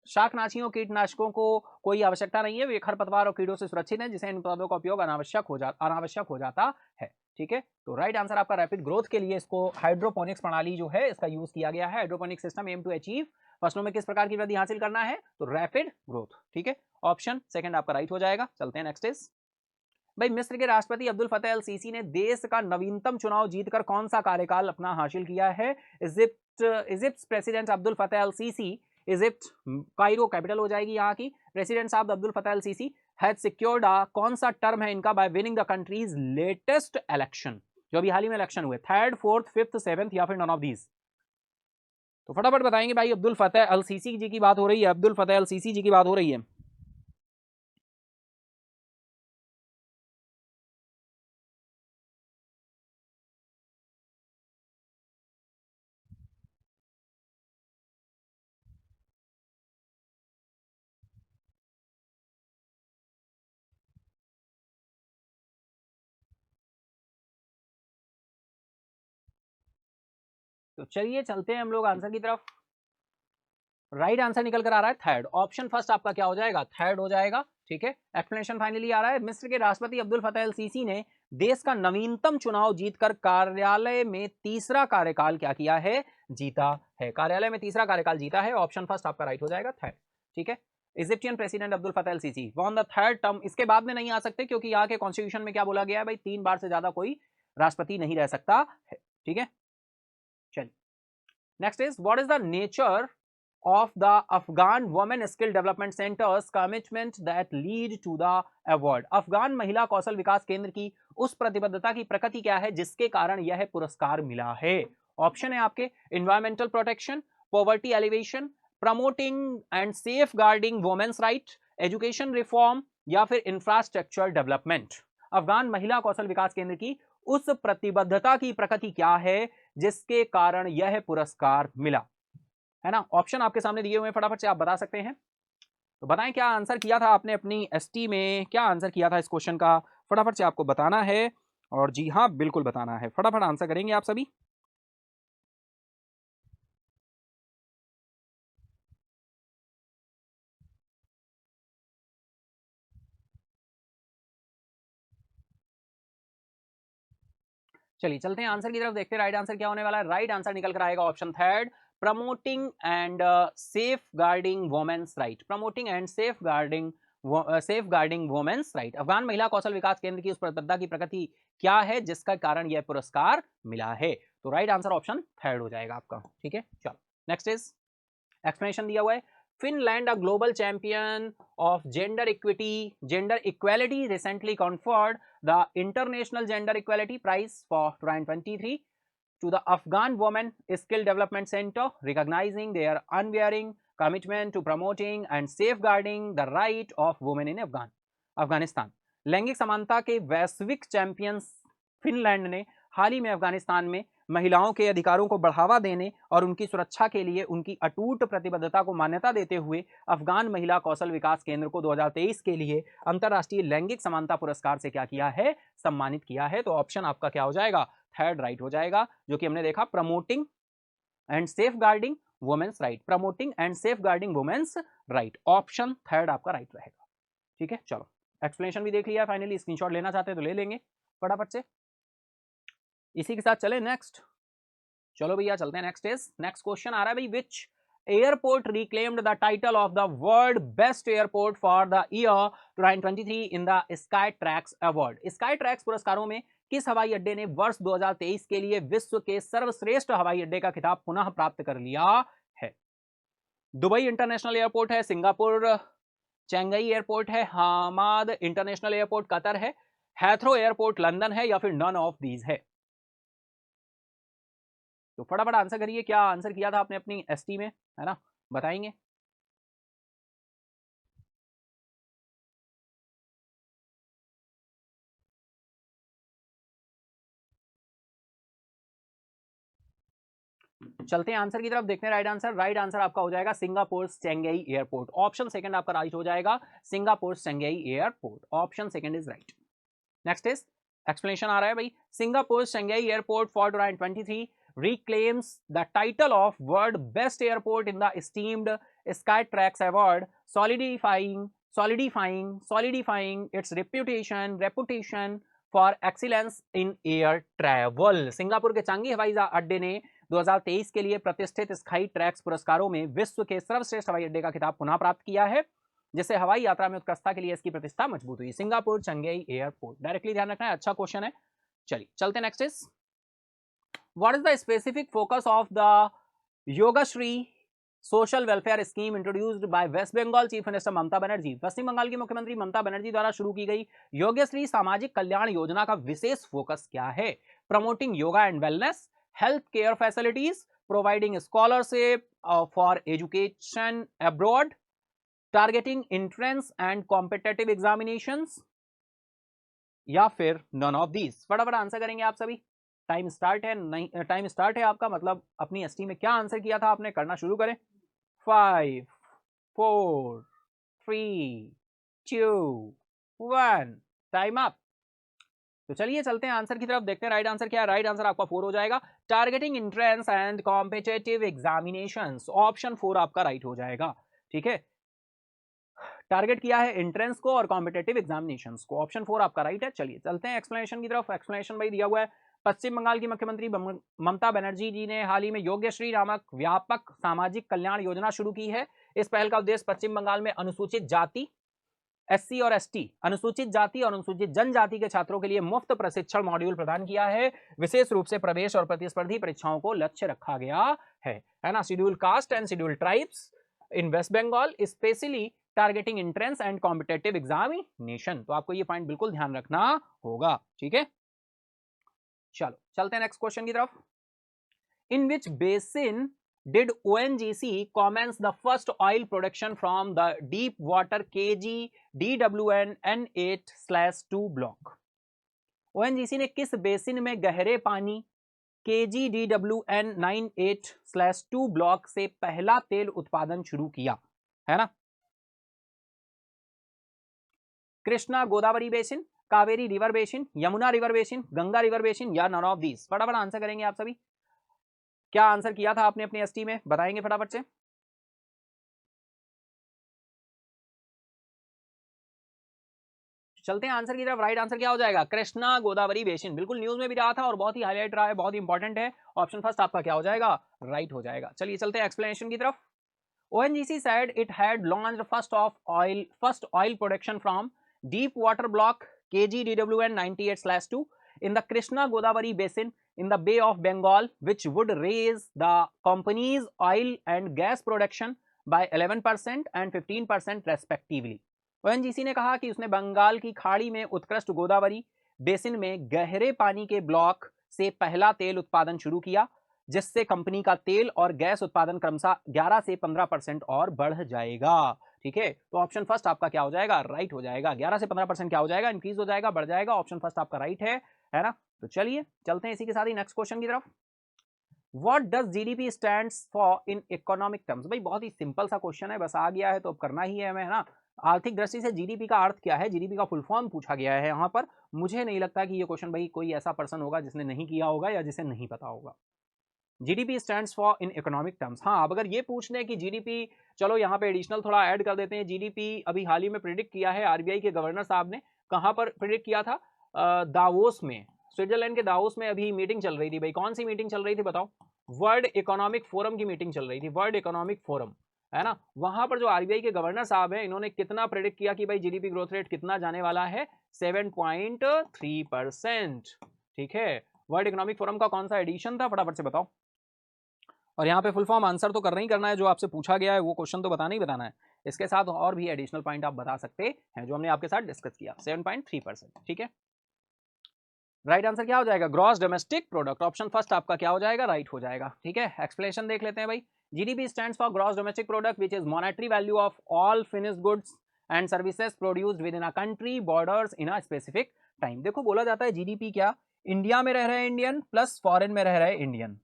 [SPEAKER 1] शाकनाशियों कीटनाशकों को कोई आवश्यकता नहीं है, वे खरपतवार और कीड़ों से सुरक्षित हैं, जिसे इन उत्पादों का उपयोग अनावश्यक हो जाता है, ठीक है। तो राइट आंसर आपका रैपिड ग्रोथ के लिए इसको हाइड्रोपोनिक्स प्रणाली जो है इसका यूज किया गया है। Hydroponic system aim to achieve फसलों में किस प्रकार की वृद्धि हासिल करना है, तो रैपिड ग्रोथ, ठीक है। ऑप्शन सेकंड आपका राइट हो जाएगा। चलते हैं नेक्स्ट इज भाई, मिस्र के राष्ट्रपति अब्दुल फतेह अल सीसी ने देश का नवीनतम चुनाव जीतकर कौन सा कार्यकाल अपना हासिल किया है। Egypt president Abdel Fattah al CC, Egypt Cairo capital हो जाएगी यहाँ की, प्रेसिडेंट साहब Abdul Fattah al CC has secured कौन सा टर्म है इनका bye winning the countries latest election, जो अभी हाल ही में इलेक्शन हुए, थर्ड, फोर्थ, फिफ्थ, सेवेंथ या फिर नॉन ऑफ दीज। तो फटाफट बताएंगे भाई। अब्दुल फतेह अल सीसी जी की बात हो रही है, अब्दुल फतेह अल सीसी जी की बात हो रही है। तो चलिए चलते हैं हम लोग आंसर की तरफ। राइट आंसर निकल कर आ रहा है थर्ड, ऑप्शन फर्स्ट आपका क्या हो जाएगा, थर्ड हो जाएगा, ठीक है। एक्सप्लेनेशन फाइनली आ रहा है। मिस्र के राष्ट्रपति अब्दुल फतेह अल सीसी ने देश का नवीनतम चुनाव जीतकर कार्यालय में तीसरा कार्यकाल क्या किया है, जीता है। कार्यालय में तीसरा कार्यकाल जीता है। ऑप्शन फर्स्ट आपका राइट हो जाएगा, थर्ड, ठीक है। Egyptian president Abdel Fattah al Sisi won the third term, इसके बाद में नहीं आ सकते क्योंकि यहाँ के कॉन्स्टिट्यूशन में क्या बोला गया है भाई, 3 बार से ज्यादा कोई राष्ट्रपति नहीं रह सकता है, ठीक है। चलिए next is what is the nature of the Afghan Women Skill Development Center's commitment that lead to the award। Afghan महिला कौशल विकास केंद्र की उस प्रतिबद्धता की प्रकृति क्या है जिसके कारण यह पुरस्कार मिला है। ऑप्शन है आपके environmental protection, poverty alleviation, promoting and safeguarding women's right, education reform या फिर इंफ्रास्ट्रक्चर डेवलपमेंट। अफगान महिला कौशल विकास केंद्र की उस प्रतिबद्धता की प्रकृति क्या है जिसके कारण यह पुरस्कार मिला, है ना। ऑप्शन आपके सामने दिए हुए हैं, फटाफट से आप बता सकते हैं। तो बताएं क्या आंसर किया था आपने अपनी एसटी में, क्या आंसर किया था इस क्वेश्चन का, फटाफट से आपको बताना है। और जी हाँ, बिल्कुल बताना है, फटाफट आंसर करेंगे आप सभी। चलिए चलते हैं आंसर की तरफ, देखते हैं राइट आंसर क्या होने वाला है। राइट आंसर निकल कर आएगा option third, promoting and safeguarding women's right. Promoting and safeguarding women's right. Afghan महिला कौशल विकास केंद्र की उस प्रतिबद्धता की प्रकृति क्या है जिसका कारण यह पुरस्कार मिला है। तो राइट आंसर ऑप्शन थर्ड हो जाएगा आपका। ठीक है, चलो नेक्स्ट इज, एक्सप्लेनेशन दिया हुआ है, Finland, a global champion of gender equality, recently conferred the International Gender Equality Prize for 2023 to the Afghan Women Skill Development Center, recognizing their unwavering commitment to promoting and safeguarding the right of women in Afghanistan. लैंगिक समानता के वैश्विक champion Finland ने हाल ही में अफगानिस्तान में महिलाओं के अधिकारों को बढ़ावा देने और उनकी सुरक्षा के लिए उनकी अटूट प्रतिबद्धता को मान्यता देते हुए अफगान महिला कौशल विकास केंद्र को 2023 के लिए अंतर्राष्ट्रीय लैंगिक समानता पुरस्कार से क्या किया है, सम्मानित किया है। तो ऑप्शन आपका क्या हो जाएगा, थर्ड राइट हो जाएगा, जो कि हमने देखा promoting and safeguarding women's right. Promoting and safeguarding women's right, option third आपका राइट रहेगा। ठीक है, चलो एक्सप्लेनेशन भी देख लिया, फाइनली स्क्रीनशॉट लेना चाहते हैं तो ले लेंगे फटाफट से। इसी के साथ चले नेक्स्ट, चलो भैया चलते हैं नेक्स्ट इज, नेक्स्ट क्वेश्चन आ रहा है भाई, which airport reclaimed the title of the world best airport for the year 2023 in the Skytrax award. Skytrax पुरस्कारों में किस हवाई अड्डे ने वर्ष 2023 के लिए विश्व के सर्वश्रेष्ठ हवाई अड्डे का खिताब पुनः प्राप्त कर लिया है? दुबई इंटरनेशनल एयरपोर्ट है, सिंगापुर चेंगई एयरपोर्ट है, हमाद इंटरनेशनल एयरपोर्ट कतर है, हैथ्रो एयरपोर्ट लंदन है, या फिर नन ऑफ दीज है? तो फटाफट आंसर करिए, क्या आंसर किया था आपने अपनी एसटी में, है ना, बताएंगे। चलते हैं आंसर की तरफ, देखते हैं राइट आंसर। राइट आंसर आपका हो जाएगा Singapore Changi airport, option second आपका राइट हो जाएगा, Singapore Changi airport, option second is right. Next is, explanation आ रहा है भाई, Singapore Changi airport for 2023 reclaims the title of world best airport in the esteemed Skytrax award, solidifying its reputation for excellence in air travel। Singapore के Changi हवाई अड्डे ने 2023 के लिए प्रतिष्ठित स्काई ट्रैक्स पुरस्कारों में विश्व के सर्वश्रेष्ठ हवाई अड्डे का खिताब पुनः प्राप्त किया है, जिससे हवाई यात्रा में उत्कृष्टता के लिए इसकी प्रतिष्ठा मजबूत हुई। सिंगापुर चेंगई एयरपोर्ट, डायरेक्टली ध्यान रखना है, अच्छा क्वेश्चन है। चलिए चलते next is, what is the specific focus of the Yogashree social welfare scheme introduced by west Bengal chief minister Mamata Banerjee. Paschim Bengal की मुख्यमंत्री ममता बनर्जी द्वारा शुरू की गई योगश्री सामाजिक कल्याण योजना का विशेष फोकस क्या है? Promoting yoga and wellness, health care facilities, providing scholarship for education abroad, targeting entrance and competitive examinations, या फिर नन ऑफ दीज? फटाफट आंसर करेंगे आप सभी, टाइम स्टार्ट है, नहीं टाइम स्टार्ट है आपका, मतलब अपनी एसटी में क्या आंसर किया था आपने, करना शुरू करें। 5 4 3 2 1, टाइम अप। तो चलिए चलते हैं आंसर की तरफ, देखते हैं राइट आंसर क्या है। राइट आंसर आपका 4 हो जाएगा, targeting entrance and competitive examinations, option 4 आपका राइट हो जाएगा। ठीक है, टारगेट किया है एंट्रेंस को और कॉम्पिटिटिव एग्जामिनेशंस को, ऑप्शन 4 आपका राइट है। चलिए चलते हैं एक्सप्लेनेशन की तरफ, एक्सप्लेनेशन भाई दिया हुआ है, पश्चिम बंगाल की मुख्यमंत्री ममता बनर्जी जी ने हाल ही में योग्यश्री नामक व्यापक सामाजिक कल्याण योजना शुरू की है। इस पहल का उद्देश्य पश्चिम बंगाल में अनुसूचित जाति, एससी और एसटी, अनुसूचित जाति और अनुसूचित जनजाति के छात्रों के लिए मुफ्त प्रशिक्षण मॉड्यूल प्रदान किया है। विशेष रूप से प्रवेश और प्रतिस्पर्धी परीक्षाओं को लक्ष्य रखा गया है ना। Schedule caste and schedule tribes in West Bengal, specially targeting entrance and competitive examination. तो आपको ये पॉइंट बिल्कुल ध्यान रखना होगा। ठीक है, चलो चलते हैं नेक्स्ट क्वेश्चन की तरफ। इन विच basin did ONGC commence the first oil production from the deep water KG DWN N8/2 block? ONGC ने किस बेसिन में गहरे पानी KG DWN 98/2 ब्लॉक से पहला तेल उत्पादन शुरू किया, है ना? Krishna Godavari basin, Kaveri river basin, Yamuna river basin, Ganga river basin या नन ऑफ दीज? फटाफट आंसर करेंगे आप सभी। क्या आंसर किया था आपने अपनी एसटी में, बताएंगे फटाफट से। चलते हैं आंसर की तरफ। राइट आंसर क्या हो जाएगा? कृष्णा गोदावरी बेसिन। बिल्कुल न्यूज में भी रहा था और बहुत ही हाईलाइट रहा है, बहुत इंपॉर्टेंट है। ऑप्शन फर्स्ट आपका क्या हो जाएगा? राइट हो जाएगा। चलिए चलते हैं एक्सप्लेनेशन की तरफ। ONGC said it had launched first oil production from deep water block KGDWN 98/2 in the Krishna Godavari basin in the Bay of Bengal, which would raise the company's oil and gas production by 11% and 15% respectively. ONGC ने कहा कि उसने बंगाल की खाड़ी में उत्कृष्ट Godavari basin में गहरे पानी के ब्लॉक से पहला तेल उत्पादन शुरू किया, जिससे कंपनी का तेल और गैस उत्पादन क्रमशः 11 से 15% और बढ़ जाएगा। ठीक है, तो ऑप्शन फर्स्ट आपका क्या हो जाएगा? राइट हो जाएगा। 11 से 15% क्या हो जाएगा? इंक्रीज हो जाएगा, बढ़ जाएगा। ऑप्शन फर्स्ट आपका राइट है ना। तो चलिए चलते हैं इसी के साथ ही नेक्स्ट क्वेश्चन की तरफ। What does GDP stands for in economic terms? भाई बहुत ही सिंपल सा क्वेश्चन है, बस आ गया है तो अब करना ही है हमें, है ना। आर्थिक दृष्टि से जीडीपी का अर्थ क्या है, जीडीपी का फुल फॉर्म पूछा गया है यहाँ पर। मुझे नहीं लगता कि ये क्वेश्चन भाई कोई ऐसा पर्सन होगा जिसने नहीं किया होगा या जिसे नहीं पता होगा। GDP stands for in economic terms. हाँ, अब अगर ये पूछ लें कि जीडीपी, चलो यहाँ पे एडिशनल थोड़ा ऐड कर देते हैं। जीडीपी अभी हाल ही में प्रिडिक्ट किया है आरबीआई के गवर्नर साहब ने। कहाँ पर प्रिडिक्ट किया था? दावोस में, स्विट्जरलैंड के दावोस में अभी मीटिंग चल रही थी। भाई कौन सी मीटिंग चल रही थी बताओ? वर्ल्ड इकोनॉमिक फोरम की मीटिंग चल रही थी, वर्ल्ड इकोनॉमिक फोरम, है ना। वहां पर जो आरबीआई के गवर्नर साहब हैं, इन्होंने कितना प्रेडिक्ट किया कि भाई जीडीपी ग्रोथ रेट कितना जाने वाला है? 7.3%। ठीक है, वर्ल्ड इकोनॉमिक फोरम का कौन सा एडिशन था, फटाफट से बताओ। और यहाँ पे फुल फॉर्म आंसर तो करना ही करना है, जो आपसे पूछा गया है वो क्वेश्चन तो बताना ही बताना है। इसके साथ और भी एडिशनल पॉइंट आप बता सकते हैं जो हमने आपके साथ डिस्कस किया। 7.3%। ठीक है, राइट आंसर क्या हो जाएगा? Gross domestic product. Option first आपका क्या हो जाएगा? राइट हो जाएगा। ठीक है, एक्सप्लेनेशन देख लेते हैं भाई। GDP stands for gross domestic product which is monetary value of all finished goods and services produced with in a country borders in a specific time. देखो बोला जाता है जीडीपी क्या, इंडिया में रह रहे इंडियन प्लस फॉरेन में रह रहे इंडियन।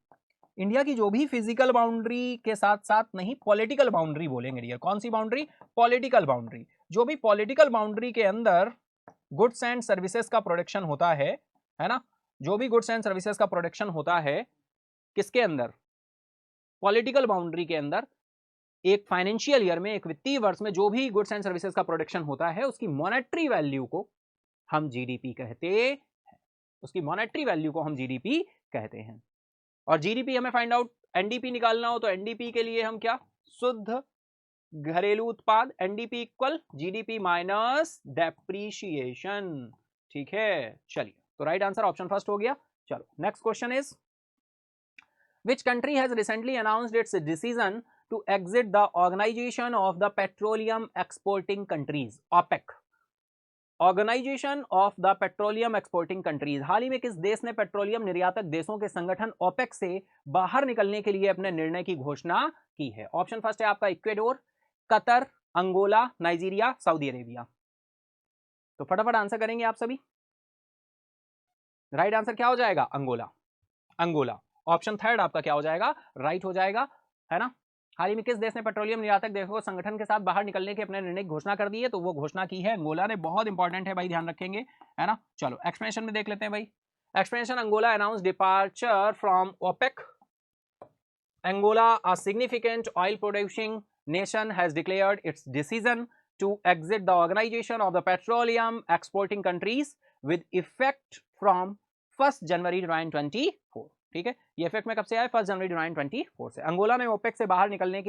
[SPEAKER 1] इंडिया की जो भी फिजिकल बाउंड्री के साथ साथ नहीं, पॉलिटिकल बाउंड्री बोलेंगे डियर। कौन सी बाउंड्री? Political boundary. जो भी पॉलिटिकल बाउंड्री के अंदर गुड्स एंड सर्विसेज का प्रोडक्शन होता है ना, जो भी गुड्स एंड सर्विसेज का प्रोडक्शन होता है किसके अंदर? पॉलिटिकल बाउंड्री के अंदर। एक फाइनेंशियल ईयर में, एक वित्तीय वर्ष में जो भी गुड्स एंड सर्विसेज का प्रोडक्शन होता है, उसकी मॉनेटरी वैल्यू को हम जीडीपी कहते हैं। उसकी मॉनेटरी वैल्यू को हम जीडीपी कहते हैं। और जीडीपी हमें फाइंड आउट, एनडीपी निकालना हो तो एनडीपी के लिए हम क्या? शुद्ध घरेलू उत्पाद। NDP equal GDP minus depreciation. ठीक है, चलिए तो राइट आंसर ऑप्शन फर्स्ट हो गया। चलो next question is, which country has recently announced its decision to exit the organization of the petroleum exporting countries, OPEC? Organisation of the petroleum exporting countries. हाल ही में किस देश ने पेट्रोलियम निर्यातक देशों के संगठन ओपेक से बाहर निकलने के लिए अपने निर्णय की घोषणा की है? ऑप्शन फर्स्ट है आपका Ecuador, Qatar, Angola, Nigeria, Saudi Arabia. तो फटाफट आंसर करेंगे आप सभी। राइट आंसर क्या हो जाएगा? अंगोला। अंगोला। ऑप्शन थर्ड आपका क्या हो जाएगा? राइट हो जाएगा, है ना। हाल ही में किस देश ने पेट्रोलियम निर्यातक देशों संगठन के साथ बाहर निकलने की अपने निर्णय की घोषणा कर दी है? तो वो घोषणा की है अंगोला ने। बहुत इंपॉर्टेंट है भाई, ध्यान रखेंगे, है ना। चलो एक्सप्लेनेशन में देख लेते हैं भाई। Explanation, Angola announce departure from OPEC. Angola, a significant oil producing nation, has declared its decision to exit the organization of the petroleum exporting countries with effect from 1 जनवरी 2024। ठीक है, ये इफेक्ट में कब से आया? 1 जनवरी 2024 से। अंगोला ने ओपेक से बाहर निकलने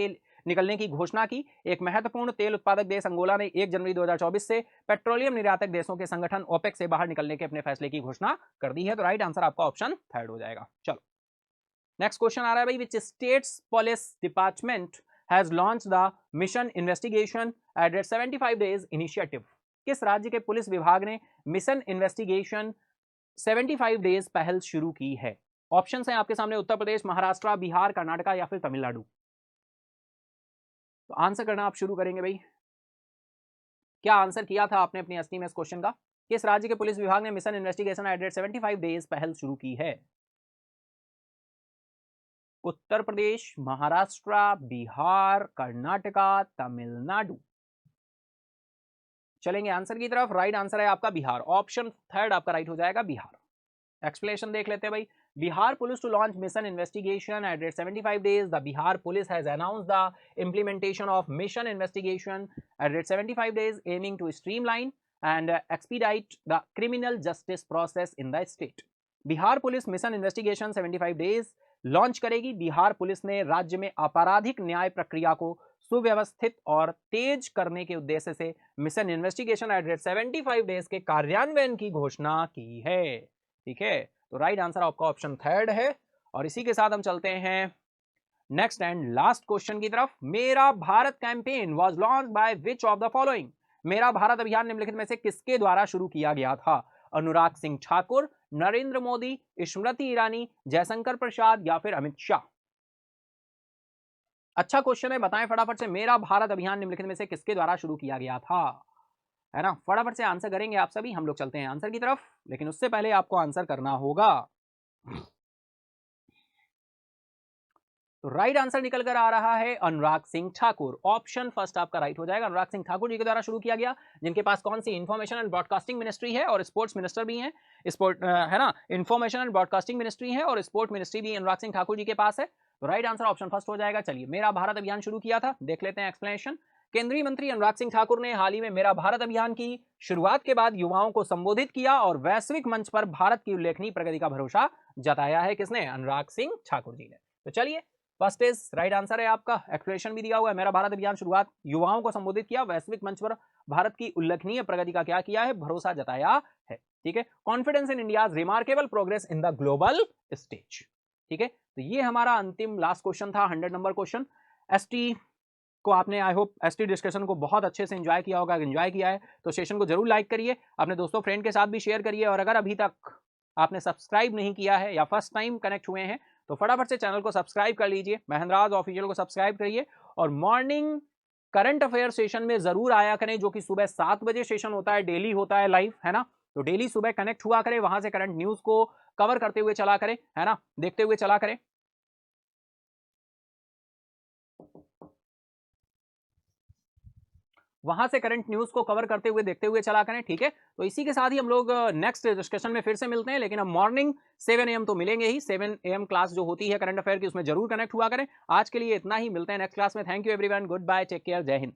[SPEAKER 1] की घोषणा की। एक महत्वपूर्ण तेल उत्पादक देश अंगोला ने 1 जनवरी 2024 से पेट्रोलियम निर्यातक देशों के संगठन ओपेक से बाहर निकलने के अपने फैसले की घोषणा कर दी है। तो राइट आंसर आपका ऑप्शन थर्ड हो जाएगा। चलो नेक्स्ट क्वेश्चन आ रहा है भाई, which states police department has launch the mission investigation at 75 days initiative? किस राज्य के पुलिस विभाग ने मिशन इन्वेस्टिगेशन 75 डेज पहल शुरू की है? ऑप्शन है आपके सामने, उत्तर प्रदेश, महाराष्ट्र, बिहार, कर्नाटका या फिर तमिलनाडु। तो आंसर करना आप शुरू करेंगे भाई। क्या आंसर किया था आपने अपनी एसटी में इस क्वेश्चन का? किस राज्य के पुलिस विभाग ने मिशन इन्वेस्टिगेशन एट 75 डेज पहल शुरू की है? उत्तर प्रदेश, महाराष्ट्र, बिहार, कर्नाटका, तमिलनाडु। चलेंगे आंसर की तरफ। राइट आंसर है आपका बिहार, ऑप्शन थर्ड आपका राइट हो जाएगा बिहार। एक्सप्लेनेशन देख लेते हैं भाई। Bihar police to launch mission investigation at rate 75 days. The Bihar police has announced the implementation of mission investigation at rate 75 days, aiming to streamline and expedite the criminal justice process in the state. Bihar police mission investigation 75 days launch करेगी। Bihar police ने राज्य में आपराधिक न्याय प्रक्रिया को सुव्यवस्थित और तेज करने के उद्देश्य से mission investigation at rate 75 days के कार्यान्वयन की घोषणा की है। ठीक है, तो राइट आंसर आपका ऑप्शन थर्ड है। और इसी के साथ हम चलते हैं नेक्स्ट एंड लास्ट क्वेश्चन की तरफ। मेरा Bharat campaign was launched by which of the following. मेरा भारत अभियान निम्नलिखित में से किसके द्वारा शुरू किया गया था? अनुराग सिंह ठाकुर, नरेंद्र मोदी, स्मृति ईरानी, जयशंकर प्रसाद या फिर अमित शाह। अच्छा क्वेश्चन है, बताएं फटाफट से मेरा भारत अभियान निम्नलिखित में से किसके द्वारा शुरू किया गया था, है ना? फटाफट से आंसर करेंगे आप सभी। हम लोग चलते हैं आंसर की तरफ, लेकिन उससे पहले आपको आंसर करना होगा। तो राइट आंसर निकल कर आ रहा है अनुराग सिंह ठाकुर, ऑप्शन फर्स्ट आपका राइट हो जाएगा। अनुराग सिंह ठाकुर जी के द्वारा शुरू किया गया, जिनके पास कौन सी इंफॉर्मेशन एंड ब्रॉडकास्टिंग मिनिस्ट्री है और स्पोर्ट्स मिनिस्टर भी है। स्पोर्ट है ना, इंफॉर्मेशन एंड ब्रॉडकास्टिंग मिनिस्ट्री है और स्पोर्ट मिनिस्ट्री भी अनुराग सिंह ठाकुर जी के पास है। तो राइट आंसर ऑप्शन फर्स्ट हो जाएगा। चलिए, मेरा भारत अभियान शुरू किया था, देख लेते हैं एक्सप्लेनेशन। केंद्रीय मंत्री अनुराग सिंह ठाकुर ने हाल ही में मेरा भारत अभियान की शुरुआत के बाद युवाओं को संबोधित किया और वैश्विक मंच पर भारत की उल्लेखनीय प्रगति का भरोसा जताया है। किसने? अनुराग सिंह ठाकुर जी ने। तो चलिए, फर्स्ट इज राइट आंसर है आपका। एक्सप्लेनेशन भी दिया हुआ है, मेरा भारत अभियान शुरुआत युवाओं को संबोधित किया, वैश्विक मंच पर भारत की उल्लेखनीय प्रगति का क्या किया है? भरोसा जताया है। ठीक है, confidence in India's remarkable progress in the global stage. ठीक है, तो ये हमारा अंतिम लास्ट क्वेश्चन था, 100 नंबर क्वेश्चन। एसटी को आपने आई होप एसटी डिस्कशन को बहुत अच्छे से एंजॉय किया होगा। एंजॉय किया है तो सेशन को जरूर लाइक करिए, अपने दोस्तों फ्रेंड के साथ भी शेयर करिए। और अगर अभी तक आपने सब्सक्राइब नहीं किया है या फर्स्ट टाइम कनेक्ट हुए हैं तो फटाफट से चैनल को सब्सक्राइब कर लीजिए, महंद्राज ऑफिशियल को सब्सक्राइब करिए। और मॉर्निंग करंट अफेयर सेशन में जरूर आया करें, जो कि सुबह 7 बजे सेशन होता है, डेली होता है लाइव, है ना? तो डेली सुबह कनेक्ट हुआ करें, वहां से करंट न्यूज को कवर करते हुए चला करें, है ना, देखते हुए चला करें। वहां से करंट न्यूज को कवर करते हुए देखते हुए चला करें। ठीक है, तो इसी के साथ ही हम लोग नेक्स्ट डिस्कशन में फिर से मिलते हैं, लेकिन अब मॉर्निंग 7 AM तो मिलेंगे ही। 7 AM क्लास जो होती है करंट अफेयर की, उसमें जरूर कनेक्ट हुआ करें। आज के लिए इतना ही, मिलते हैं नेक्स्ट क्लास में। Thank you everyone, good bye, take care, Jai Hind.